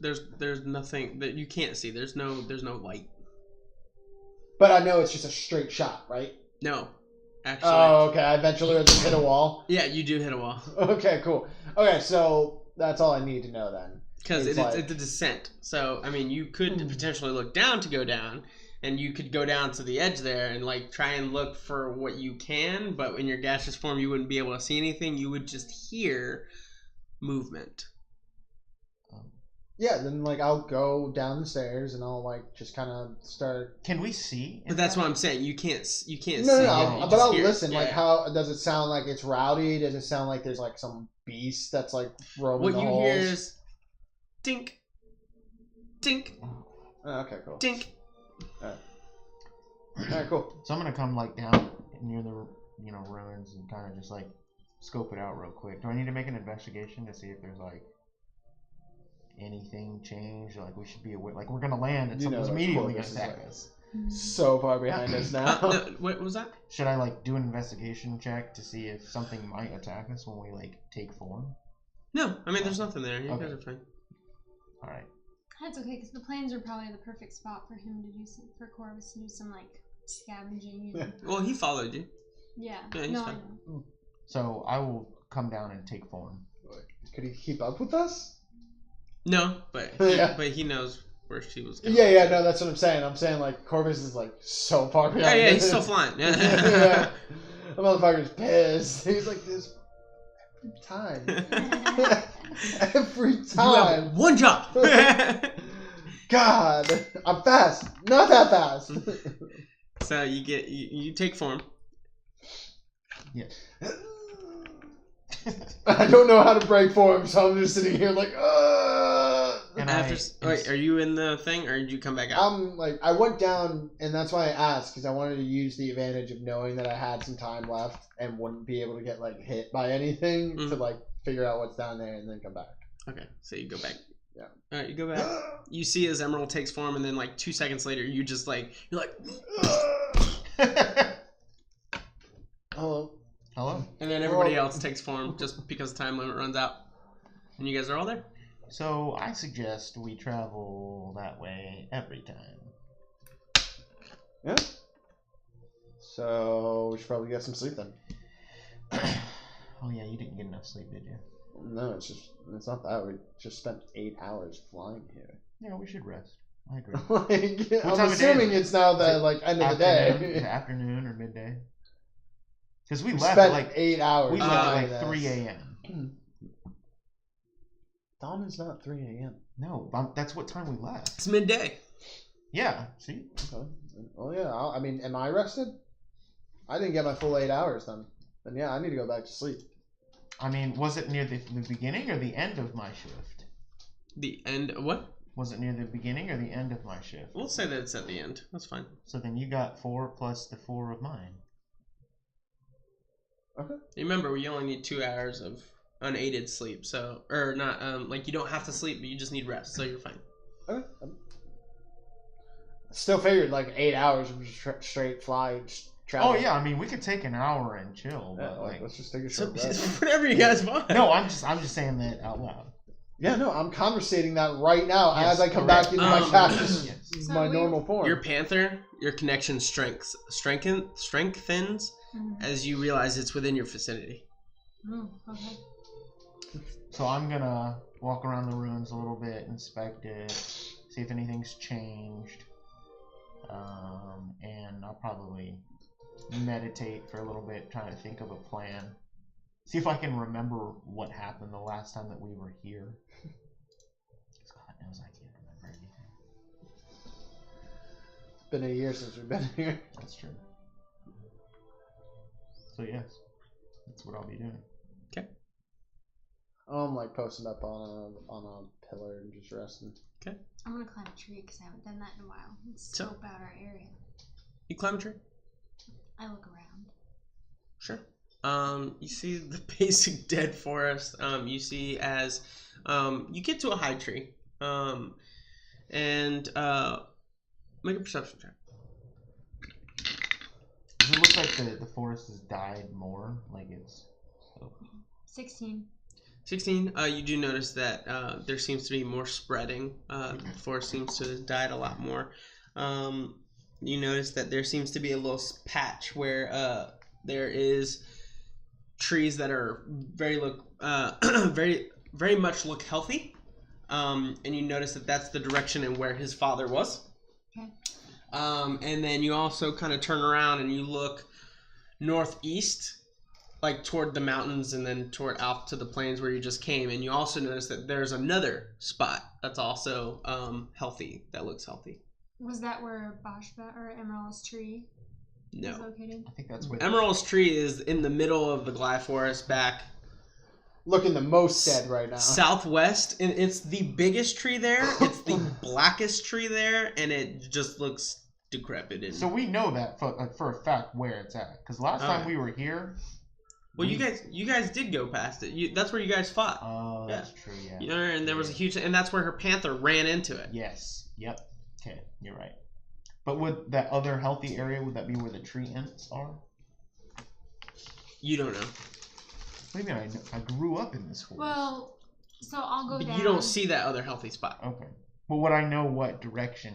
nothing that you can't see. There's no light. But I know it's just a straight shot, right? No, actually. Oh, okay. I eventually just hit a wall. Yeah, you do hit a wall Okay, cool. Okay, so that's all I need to know then. because It's it's like- a descent. So I mean, you could potentially look down to go down, and you could go down to the edge there and like try and look for what you can. But in your gaseous form, you wouldn't be able to see anything. You would just hear movement. Yeah, then like I'll go down the stairs and I'll like just kind of start. Can we see? But that's what I'm saying. You can't see. No, it, you but just I'll hear it. listen. Like, Yeah. how does it sound? Like it's rowdy? Does it sound like there's like some beast that's like roaming What the you halls? hear is dink, dink, Oh, okay, cool. dink. All right, cool. So I'm gonna come like down near the ruins and kind of just like scope it out real quick. Do I need to make an investigation to see if there's like anything changed? Like we should be aware. Like we're gonna land and You know, someone's like, immediately gonna Corvus is attack like- us. So far behind us now. No, what was that? Should I like do an investigation check to see if something might attack us when we like take form? No, I mean there's nothing there. You Okay. guys are fine. All right. That's okay, because the plains are probably the perfect spot for him to do for Corvus to do some like scavenging. And, Well, he followed you. yeah. Yeah, he's No, I fine. know. So I will come down and take form. Could he keep up with us? No, but Yeah. but he knows where she was going. Yeah, no, that's what I'm saying. I'm saying like Corvus is like so far behind. Yeah, yeah, us. he's still flying. yeah. The motherfucker's pissed. He's like this every time. Every You time. have one job. God, I'm fast. Not that fast. So you take form. I don't know how to break form, so I'm just sitting here like, And Wait, are you in the thing, or did you come back out? I'm like, I went down, and that's why I asked, because I wanted to use the advantage of knowing that I had some time left and wouldn't be able to get like hit by anything to like figure out what's down there and then come back. Okay, so you go back. Yeah. All right, you go back. You see as Emerald takes form, and then like 2 seconds later, you're like, Hello. Hello. and then everybody else takes form just because the time limit runs out, and you guys are all there. So I suggest we travel that way every time. Yeah. So we should probably get some sleep then. Oh yeah, you didn't get enough sleep, did you? No, it's not that. We just spent 8 hours flying here. Yeah, we should rest. I agree. Like, What I'm time of day assuming is it? it's now the Is it like end of the day. Afternoon or midday? Because we We left spent at like 8 hours. we left at doing like this. 3 a.m. Dawn is not 3 a.m. No, that's what time we left. It's midday. Yeah. See. Okay. Well, yeah. I mean, am I rested? I didn't get my full 8 hours then. Then yeah, I need to go back to sleep. I mean, was it near the beginning or the end of my shift? The end. What? Was it near the beginning or the end of my shift? We'll say that it's at the end. That's fine. So then you got 4 plus the 4 of mine. Okay. Remember, we only need 2 hours of unaided sleep. So, or not. Like you don't have to sleep, but you just need rest. So you're fine. Okay. Still figured like 8 hours of just straight fly travel. Oh yeah, I mean we could take an hour and chill, but Yeah, like let's just take a short rest. Whatever you guys want. no, I'm just saying that out loud. Yeah, no, I'm conversating that right now Yes, as I come correct. back into my cactus, Yes. So my we- normal form. Your panther, your connection strengthens as you realize it's within your vicinity. Oh, okay. So I'm gonna walk around the ruins a little bit, inspect it, see if anything's changed, and I'll probably meditate for a little bit, trying to think of a plan. See if I can remember what happened the last time that we were here. God knows I can't remember anything. It's been a year since we've been here. That's true. So yes, that's what I'll be doing. I'm like posted up on a pillar and just resting. I'm gonna climb a tree because I haven't done that in a while. Let's So- scope out our area. You climb a tree? I look around. Sure. You see the basic dead forest. You see as you get to a high tree. And make a perception check. Does it look like the forest has died more? Like it's... 16. 16. You do notice that there seems to be more spreading. The forest seems to have died a lot more. You notice that there seems to be a little patch where there is trees that are very much look healthy. And you notice that that's the direction and where his father was. Okay. And then you also kind of turn around and you look northeast, like toward the mountains and then toward out to the plains where you just came. And you also notice that there's another spot that's also healthy, that looks healthy. Was that where Bashba or Emerald's tree is No. located? I think that's where... Emerald's tree is in the middle of the Gly Forest back Looking the most dead right now. southwest. And it's the biggest tree there. It's the blackest tree there. And it just looks decrepit. And... So we know that for a fact where it's at. Because last time Alright. we were here... Well, you guys did go past it. That's where you guys fought. Oh, that's true, yeah. You know, and there was a huge... And that's where her panther ran into it. Yes. Yep. Okay, you're right. But would that other healthy area, would that be where the tree ants are? You don't know. What do you mean? I grew up in this forest. Well, so I'll go But down. you don't see that other healthy spot. Okay. Well, would I know what direction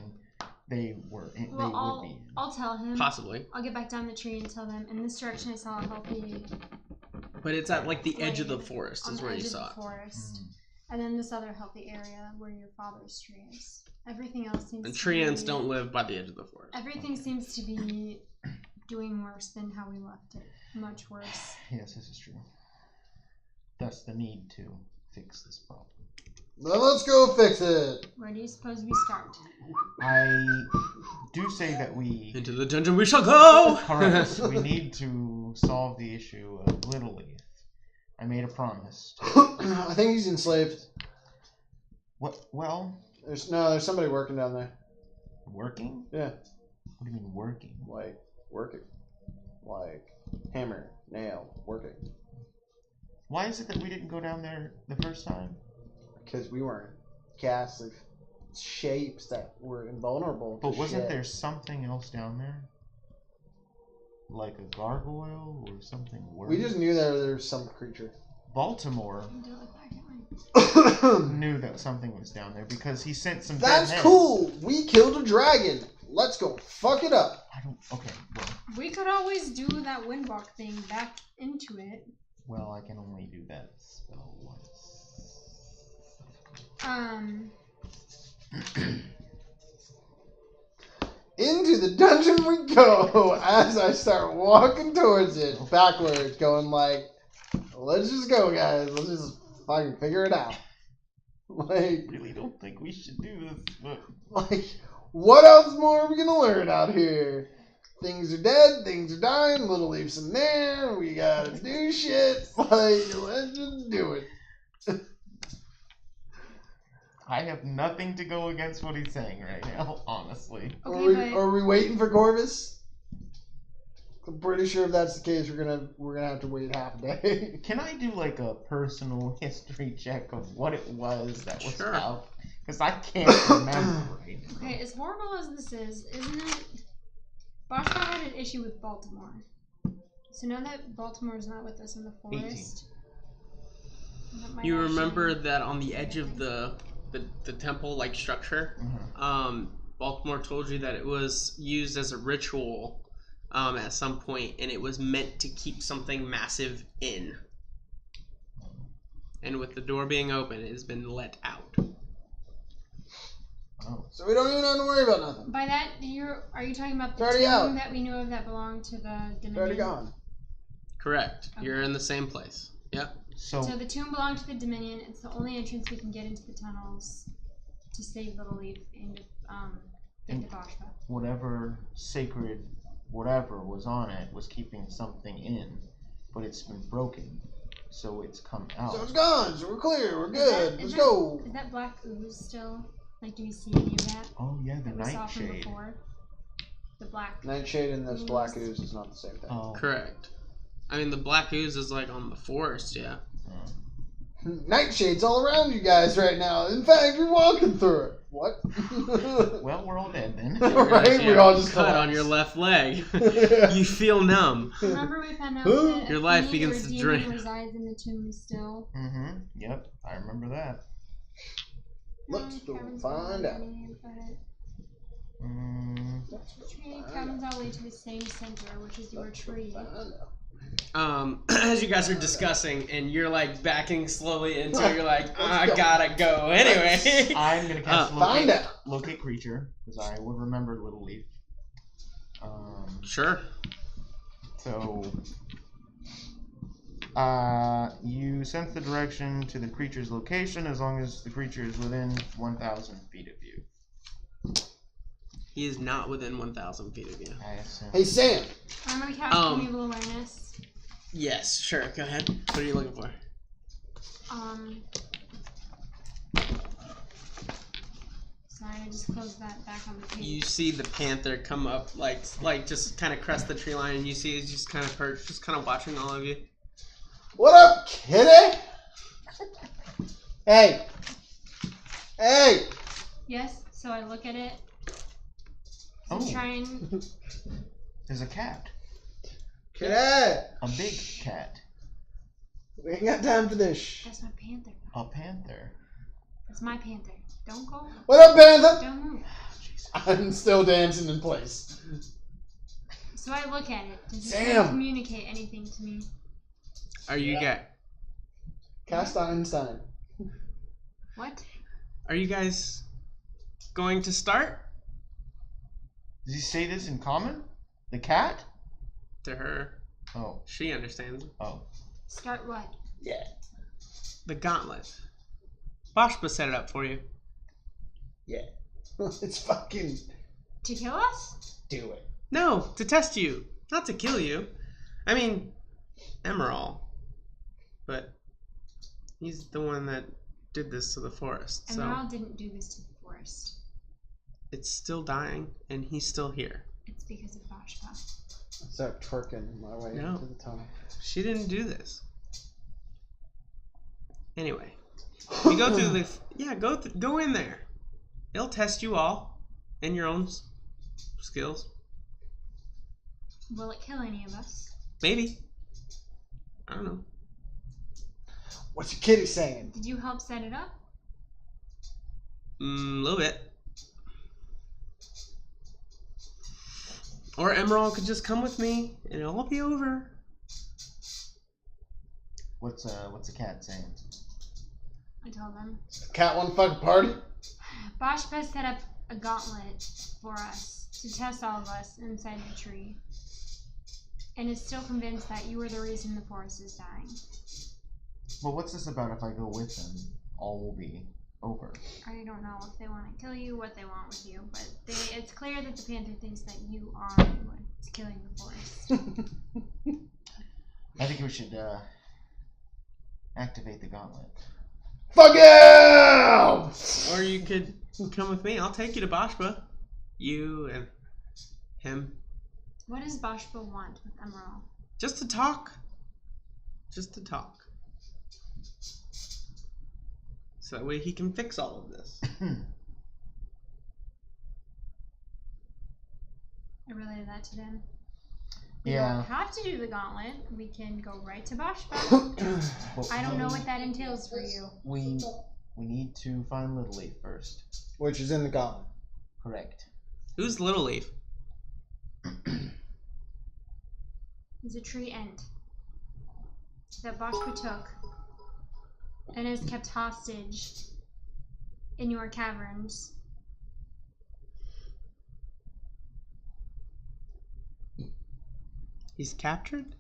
they were in, Well, they I'll, would be in? I'll tell him. Possibly. I'll get back down the tree and tell them. In this direction, I saw a healthy. But it's at like the edge of the Like, forest on is the where edge you of saw the it. forest. Mm. And then this other healthy area where your father's tree is. Everything else seems And to tree be... ants don't live by the edge of the forest. Everything seems to be doing worse than how we left it. Much worse. Yes, this is true. Thus the need to fix this problem. Well, let's go fix it. Where do you suppose we start? I do say that we... Into the dungeon we shall go! Correct. We need to solve the issue of Little Leaf. I made a promise. I think he's enslaved. What? Well, There's somebody working down there. working? Yeah, What do you mean working? like working, like hammer, nail, working. Why is it that we didn't go down there the first time? Because we weren't ghastly shapes that were invulnerable. But to wasn't shit. there something else down there? Like a gargoyle or something worse? We just knew there was some creature. Baltimore Do it like that, can't we? knew that something was down there because he sent some That's dead heads. cool. We killed a dragon. Let's go fuck it up. I don't... Okay, We could always do that windwalk thing back into it. well, I can only do that spell once. Into the dungeon we go as I start walking towards it backwards, going like, let's just go, guys. Let's just fucking figure it out. Like, I really don't think we should do this, but... like, what else more are we gonna learn out here? Things are dead, things are dying, Little Leaf's in there, we gotta do shit. Like, let's just do it. I have nothing to go against what he's saying right now, honestly. Okay, Are we waiting for Corvus? I'm pretty sure if that's the case, we're gonna have to wait half a day. Can I do like a personal history check of what it was that was Sure. out? Because I can't remember right now. Okay, as horrible as this is, isn't it? Boschko had an issue with Baltimore. So now that Baltimore's not with us in the forest. You remember that on the edge of the temple like structure, Baltimore told you that it was used as a ritual at some point, and it was meant to keep something massive in. And with the door being open, it has been let out. Oh. So we don't even have to worry about nothing. By that, are you talking about the It's already out. tomb that we knew of that belonged to the Dominion? It's already gone. Correct. Okay. You're in the same place. Yep. So the tomb belonged to the Dominion. It's the only entrance we can get into the tunnels to save Little Leaf and get to Boschko. Whatever sacred whatever was on it was keeping something in, but it's been broken, so it's come out. So it's gone. So we're clear. We're good. Let's go. Is that black ooze still? Like, do we see any of that? Oh yeah, the That we saw from nightshade. before? The black. Nightshade and this black ooze is not the same thing. Oh. Correct. I mean, the black ooze is like on the forest, yeah. Nightshade's all around you guys right now. In fact, you're walking through it. What? Well, we're all dead then. Right? We all just cut on collapsed. your left leg. You feel numb. Remember we found out Who? that Your life a begins or to demon drain. resides in the tomb still. Mm-hmm. Yep, I remember that. Let's go Kevin's find not out. really about it. Tree Kevin's all the way to the same center, which is your tree. As you guys are discussing, and you're like backing slowly into it, you're like, I gotta go anyway. I'm gonna cast Find out. locate creature because I would remember Little Leaf. Sure. So, you sense the direction to the creature's location as long as the creature is within 1,000 feet of you. He is not within 1,000 feet of you. I assume. Hey, Sam. I'm gonna cast Primeval Awareness. Yes, sure. Go ahead. What are you looking for? Sorry, I just closed that back on the page. You see the panther come up, like just kind of crest the tree line, and you see he's just kind of perched, just kind of watching all of you. What up, kitty? Hey. Hey. Yes, so I look at it. Oh. To try and There's a cat. Kitty. A big cat. We ain't got time for this. that's my panther. A panther. That's my panther. Don't go. What up, Panther? Don't move. I'm still dancing in place. So I look at it. Does it Sam. communicate anything to me? Are you Cast Einstein. What? Are you guys going to start? Does he say this in common? The cat? To her, Oh. she understands. Oh. Start what? Yeah. The gauntlet. Boschba set it up for you. Yeah. It's fucking. To kill us? Do it. No, to test you, not to kill you. I mean, Emerald, but he's the one that did this to the forest. So Emerald didn't do this to the forest. it's still dying, and he's still here. It's because of Boschba. Start twerking my way No. into the tunnel. She didn't do this. Anyway, you go through the go in there. It'll test you all and your own skills. Will it kill any of us? Maybe. I don't know. What's your kitty saying? Did you help set it up? A little bit. Or Emerald could just come with me, and it'll all be over. What's the cat saying? I told them. Cat want to fucking party? Boschba set up a gauntlet for us to test all of us inside the tree. And is still convinced that you are the reason the forest is dying. Well, what's this about? If I go with them, all will be over. I don't know if they want to kill you, what they want with you, but it's clear that the panther thinks that you are what's killing the forest. I think we should activate the gauntlet. Fuck yeah! Or you could come with me. I'll take you to Boschba. You and him. What does Boschba want with Emerald? Just to talk. Just to talk. So that way he can fix all of this. I relayed that to them. We Yeah. don't have to do the gauntlet. We can go right to Boschba. I don't know what that entails for you. We need to find Little Leaf first. Which is in the gauntlet. Correct. Who's Little Leaf? He's a tree ant that Boschba took and is kept hostage in your caverns. He's captured?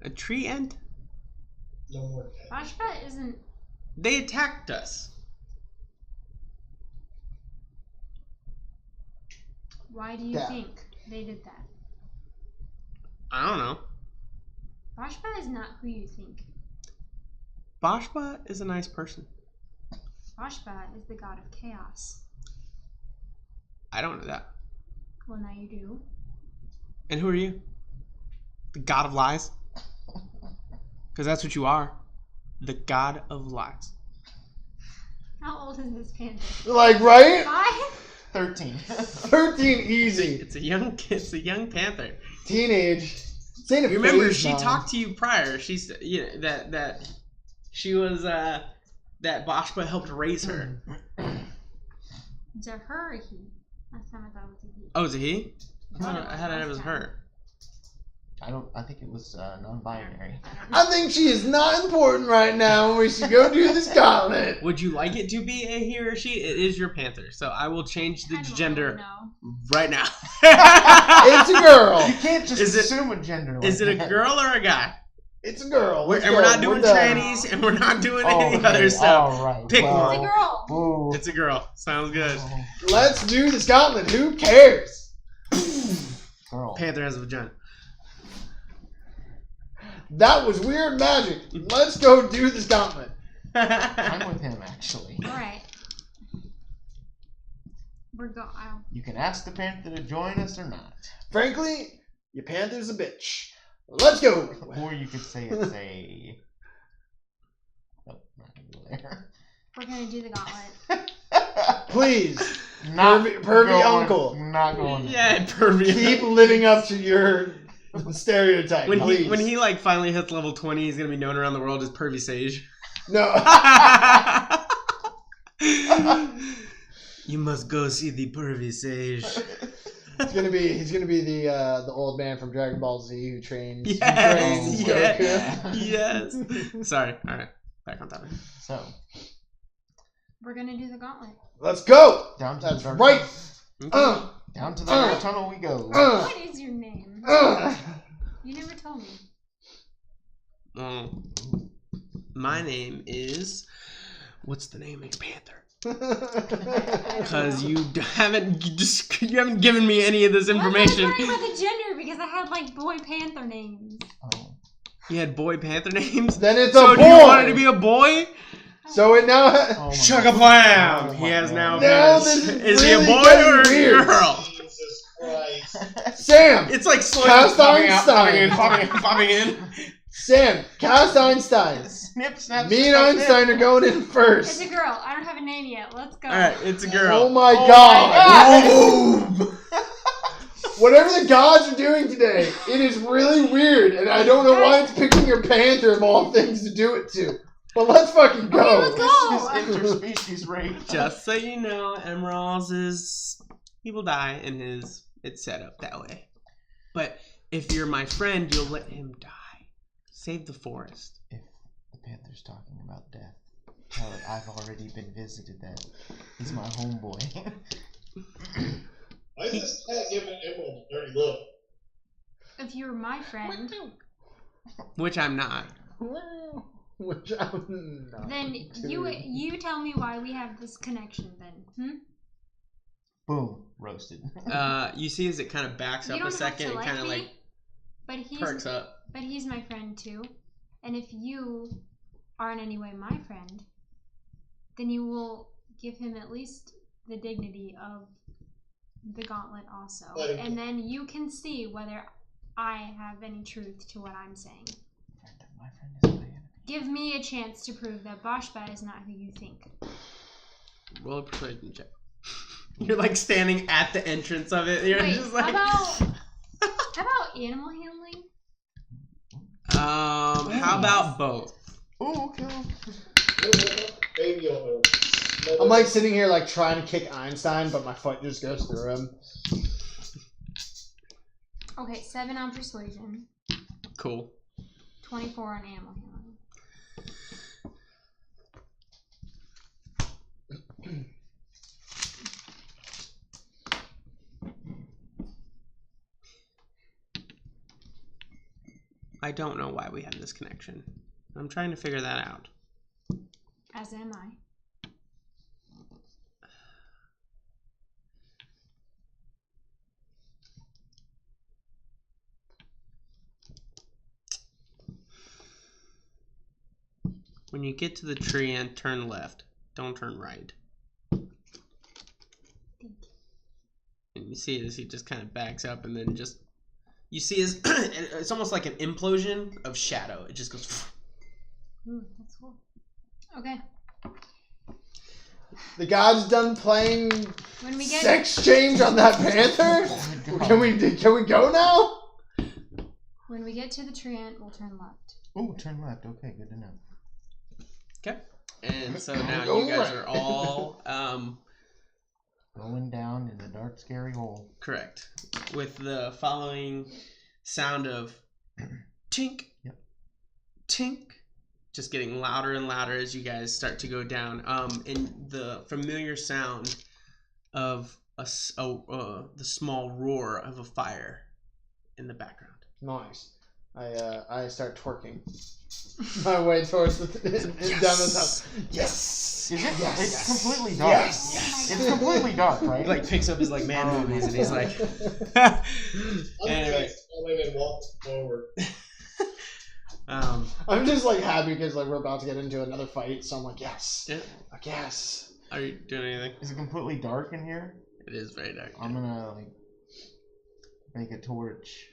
A tree ant? No more. Boschba isn't. They attacked us. Why do you Yeah. think they did that? I don't know. Boschba is not who you think. Boschba is a nice person. Boschba is the god of chaos. I don't know that. Well, now you do. And who are you? The god of lies? Because that's what you are. The god of lies. How old is this panther? Like, right? 5? 13. 13 easy. It's a young panther. Teenage. This ain't a Remember, phase, she Mom. talked to you prior. She said that she was that Boschba helped raise her. It's a her or he? Last time I thought it was a he. Oh, is it he? thought it I had it was was last her. I think it was non-binary. I think she is not important right now. We should go do this gauntlet. Would you like it to be a he or she? It is your panther, so I will change the I don't gender know. right now. It's a girl. You can't just Is it- assume a gender. Is like it a that. girl or a guy? It's a girl. Let's And we're go. not doing done. trannies, and we're not doing any Okay, other stuff. all right. Pick well, It's a girl. Boo. It's a girl. Sounds good. Let's do this gauntlet. Who cares? Girl. Panther has a vagina. That was weird magic. Let's go do this gauntlet. I'm with him, actually. Alright. We're go. You can ask the panther to join us or not. Frankly, your panther's a bitch. Let's go. Or you could say it's a... Nope, not gonna go there. We're gonna do the gauntlet. Please, Not pervy going- uncle. Not going there. Yeah, pervy. Keep living up to your stereotype, When please. he like finally hits level 20, he's gonna be known around the world as Pervy Sage. No. You must go see the Pervy Sage. He's gonna be the old man from Dragon Ball Z who trains. Yes, who trains yes, Goku. yes. Sorry. All right, back on topic. So, We're gonna do the gauntlet. Let's go. down to That's the dark right. Down to the dark tunnel we go. What is your name? You never told me. My name is. What's the name of your panther? Because you haven't given me any of this information. I was wondering about the gender because I had like boy panther names. Oh. You had boy panther names. Then it's So a do you want it to boy. be a boy? So it now. Oh my Chugga God. blam! Oh He my has God. now. Now been- this is is he a really boy getting or a weird. girl? Jesus Christ. Sam. It's like slowly Cast popping out, Einstein. popping in. Sam. Cast Einstein. Snip, snap, Me and snap, Einstein are going in It's first. a girl. I don't have a name yet. Let's go. All right, it's a girl. Oh my god. Boom! Whatever the gods are doing today, it is really weird, and I don't know why it's picking your panther of all things to do it to. But let's fucking go. Okay, let's go. This is interspecies rape. Just so you know, Emerald's is he will die, and it's set up that way. But if you're my friend, you'll let him die. Save the forest. If the panther's talking about death, tell it I've already been visited. That he's my homeboy. Why is this cat giving Emerald a dirty look? If you were my friend, Which I'm not. Which I'm not then doing. you tell me why we have this connection. Then, Boom, roasted. You see as it kind of backs You up don't a have second to and like kind of me, like but he's perks up. But he's my friend too, and if you are in any way my friend, then you will give him at least the dignity of the gauntlet also, But- and then you can see whether I have any truth to what I'm saying. My friend is my enemy. Give me a chance to prove that Boschbat is not who you think. Roll a persuasion check. You're like standing at the entrance of it. You're Wait, just like. how about animal handling? How about both? Oh, okay. Baby Yoda. I'm like sitting here like trying to kick Einstein, but my foot just goes through him. Okay, 7 on persuasion, Cool. 24 on animal handling. I don't know why we have this connection. I'm trying to figure that out. As am I. When you get to the tree and turn left, don't turn right. And you see as he just kind of backs up and then just... You see his... it's almost like an implosion of shadow. It just goes... Ooh, that's cool. Okay. The god's done playing When we get sex change on that panther. Can we go now? when we get to the treant, we'll turn left. Oh, turn left. Okay, good to know. Okay. And so now you guys are all... Going down in the dark, scary hole. correct. With the following sound of... tink. Yep. Tink. Just getting louder and louder as you guys start to go down. And the familiar sound of the small roar of a fire in the background. Nice. I start twerking my way towards the down the top. Yes. Is it? Yes. It's completely dark. Yes. It's completely dark, right? He like picks up his like man movies and he's like. Anyway. And walk forward. I'm just like happy because like we're about to get into another fight, so I'm like, yes. Yeah. Like, yes. Are you doing anything? Is it completely dark in here? It is very dark. I'm gonna like make a torch.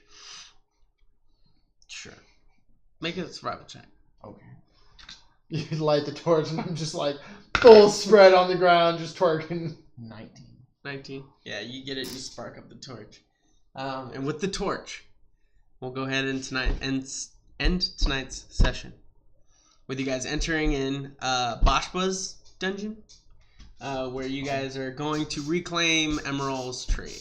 Sure. Make it a survival check. Okay. You light the torch, and I'm just like full spread on the ground, just twerking. 19. 19. Yeah, you get it. You spark up the torch. And with the torch, we'll go ahead and end tonight's session with you guys entering in Boschba's dungeon, where you guys are going to reclaim Emerald's tree.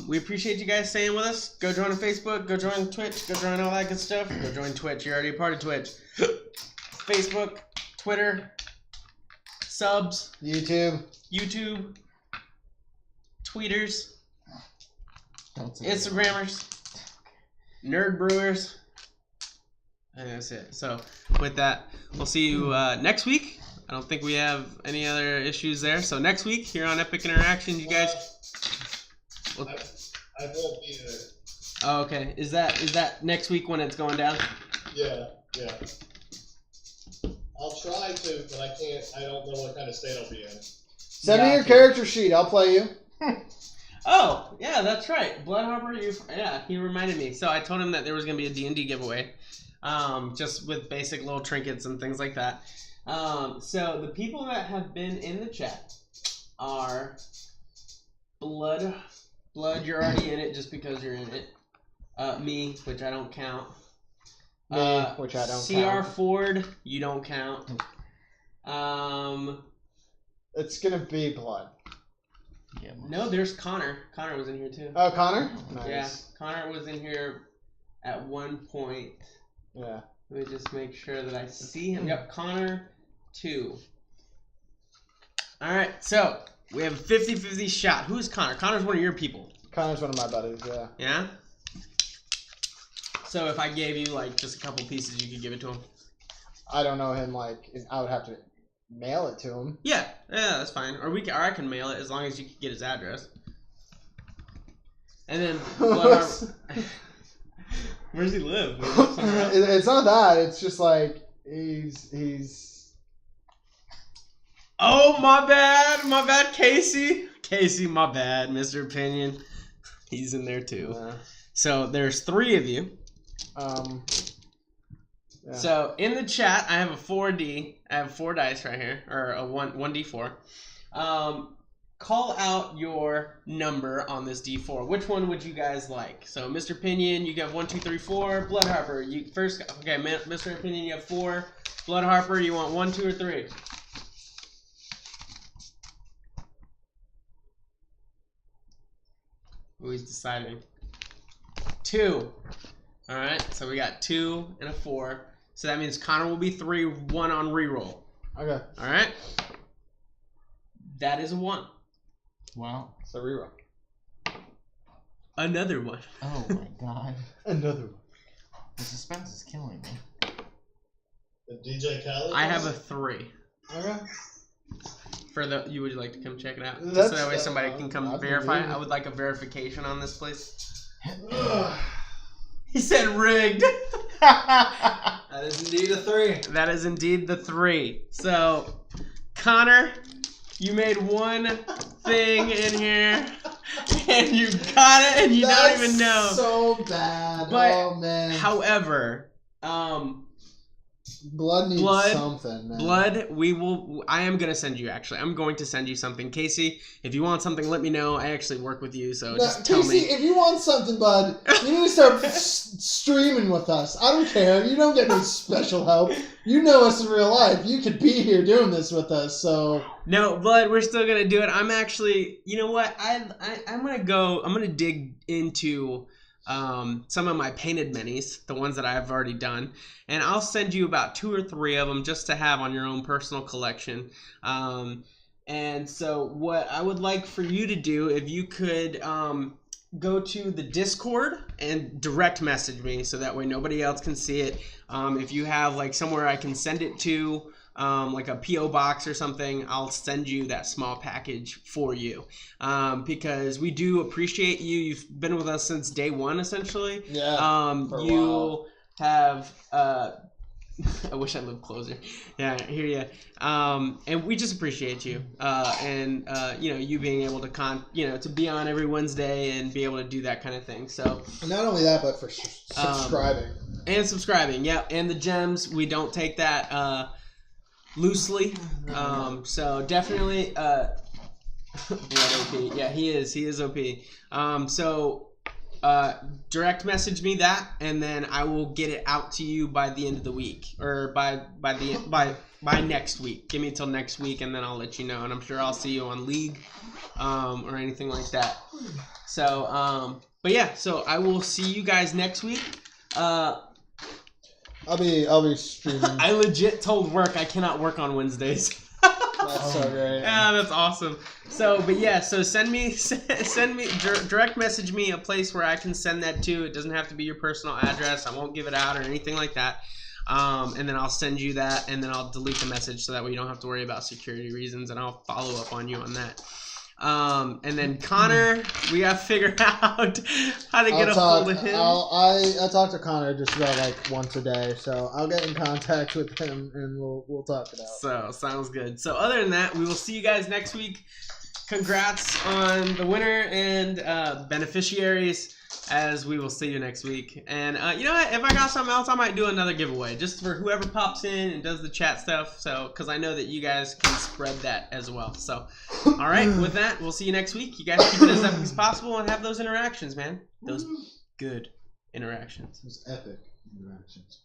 We appreciate you guys staying with us. Go join on Facebook. Go join Twitch. Go join all that good stuff. Go join Twitch. You're already a part of Twitch. Facebook, Twitter, subs, YouTube, tweeters, Don't say Instagrammers, nerd brewers. And that's it. So with that, we'll see you next week. I don't think we have any other issues there. So next week here on Epic Interactions, you guys. I won't be there. Oh, okay. Is that next week when it's going down? Yeah. I'll try to, but I can't. I don't know what kind of state I'll be in. send me your character sheet. I'll play you. Oh, yeah, that's right. Bloodhopper, he reminded me. So I told him that there was going to be a D&D giveaway, just with basic little trinkets and things like that. So the people that have been in the chat are Blood, you're already in it just because you're in it. Me, which I don't count. Me, which I don't CR count. Ford, you don't count. It's gonna be blood. Yeah. No, there's Connor. Connor was in here too. Oh, Connor? Nice. Yeah, Connor was in here at one point. Yeah. Let me just make sure that I see him. Yep, Connor 2. Alright, so we have a 50-50 shot. Who's Connor? Connor's one of your people. Connor's one of my buddies, yeah. Yeah? So if I gave you like just a couple pieces, you could give it to him? I don't know him, like, I would have to mail it to him. Yeah, that's fine. Or I can mail it as long as you can get his address. And then where's he live? It's not that. It's just like he's. Oh, my bad, Casey. Casey, my bad, Mr. Opinion. He's in there too. So there's 3 of you. Yeah. So in the chat, I have a 4D. I have 4 dice right here, or a 1d4. Call out your number on this d4. Which one would you guys like? So Mr. Pinion, you got 1, 2, 3, 4. Blood Harper, you first. Okay, Mr. Pinion, you have 4. Blood Harper, you want 1, 2, or 3? Who is deciding? 2. All right, so we got 2 and a 4. So that means Connor will be 3, 1 on reroll. Okay. All right. That is a 1. Wow. So reroll. Another 1. Oh my god. Another one. The suspense is killing me. The DJ Khaled. I have a 3. Okay. You would like to come check it out? Just That's- so that way somebody can come I'd verify. believe it. I would like a verification on this place. He said rigged. That is indeed a 3. That is indeed the 3. So, Connor, you made one thing in here, and you got it, and you don't even know. So bad. But, oh man. However, Blood needs something, man. Blood, I am going to send you, actually. I'm going to send you something. Casey, if you want something, let me know. I actually work with you, so just tell Casey, me. if you want something, bud, you need to start streaming with us. I don't care. You don't get no special help. You know us in real life. You could be here doing this with us, so... No, Blood, we're still going to do it. I'm actually, you know what? I'm going to dig into... some of my painted minis, the ones that I've already done, and I'll send you about 2 or 3 of them just to have on your own personal collection. And so what I would like for you to do, if you could go to the Discord and direct message me, so that way nobody else can see it. If you have like somewhere I can send it to, like a P.O. box or something, I'll send you that small package for you. Because we do appreciate you. You've been with us since day 1, essentially. Yeah, for a while. Have... I wish I lived closer. Yeah, I hear you. And we just appreciate you. And you being able to to be on every Wednesday and be able to do that kind of thing. So not only that, but for subscribing. And subscribing, yeah. And the gems, we don't take that loosely. So definitely Blood OP. Yeah, he is OP. Direct message me that, and then I will get it out to you by the end of the week, or by next week. Give me until next week, and then I'll let you know. And I'm sure I'll see you on League, or anything like that. So, but yeah, so I will see you guys next week. I'll be streaming. I legit told work I cannot work on Wednesdays. That's so great. Yeah, that's awesome. So, but yeah, so send me, direct message me a place where I can send that to. It doesn't have to be your personal address. I won't give it out or anything like that. And then I'll send you that, and then I'll delete the message so that way you don't have to worry about security reasons, and I'll follow up on you on that. And then Connor, we gotta figure out how to get a hold of him. I talk to Connor just about like once a day, so I'll get in contact with him and we'll talk it out. So sounds good. So other than that, we will see you guys next week. Congrats on the winner and beneficiaries, as we will see you next week. And you know what? If I got something else, I might do another giveaway just for whoever pops in and does the chat stuff. So, because I know that you guys can spread that as well. So, all right. With that, we'll see you next week. You guys keep it as epic as possible and have those interactions, man. Those good interactions. Those epic interactions.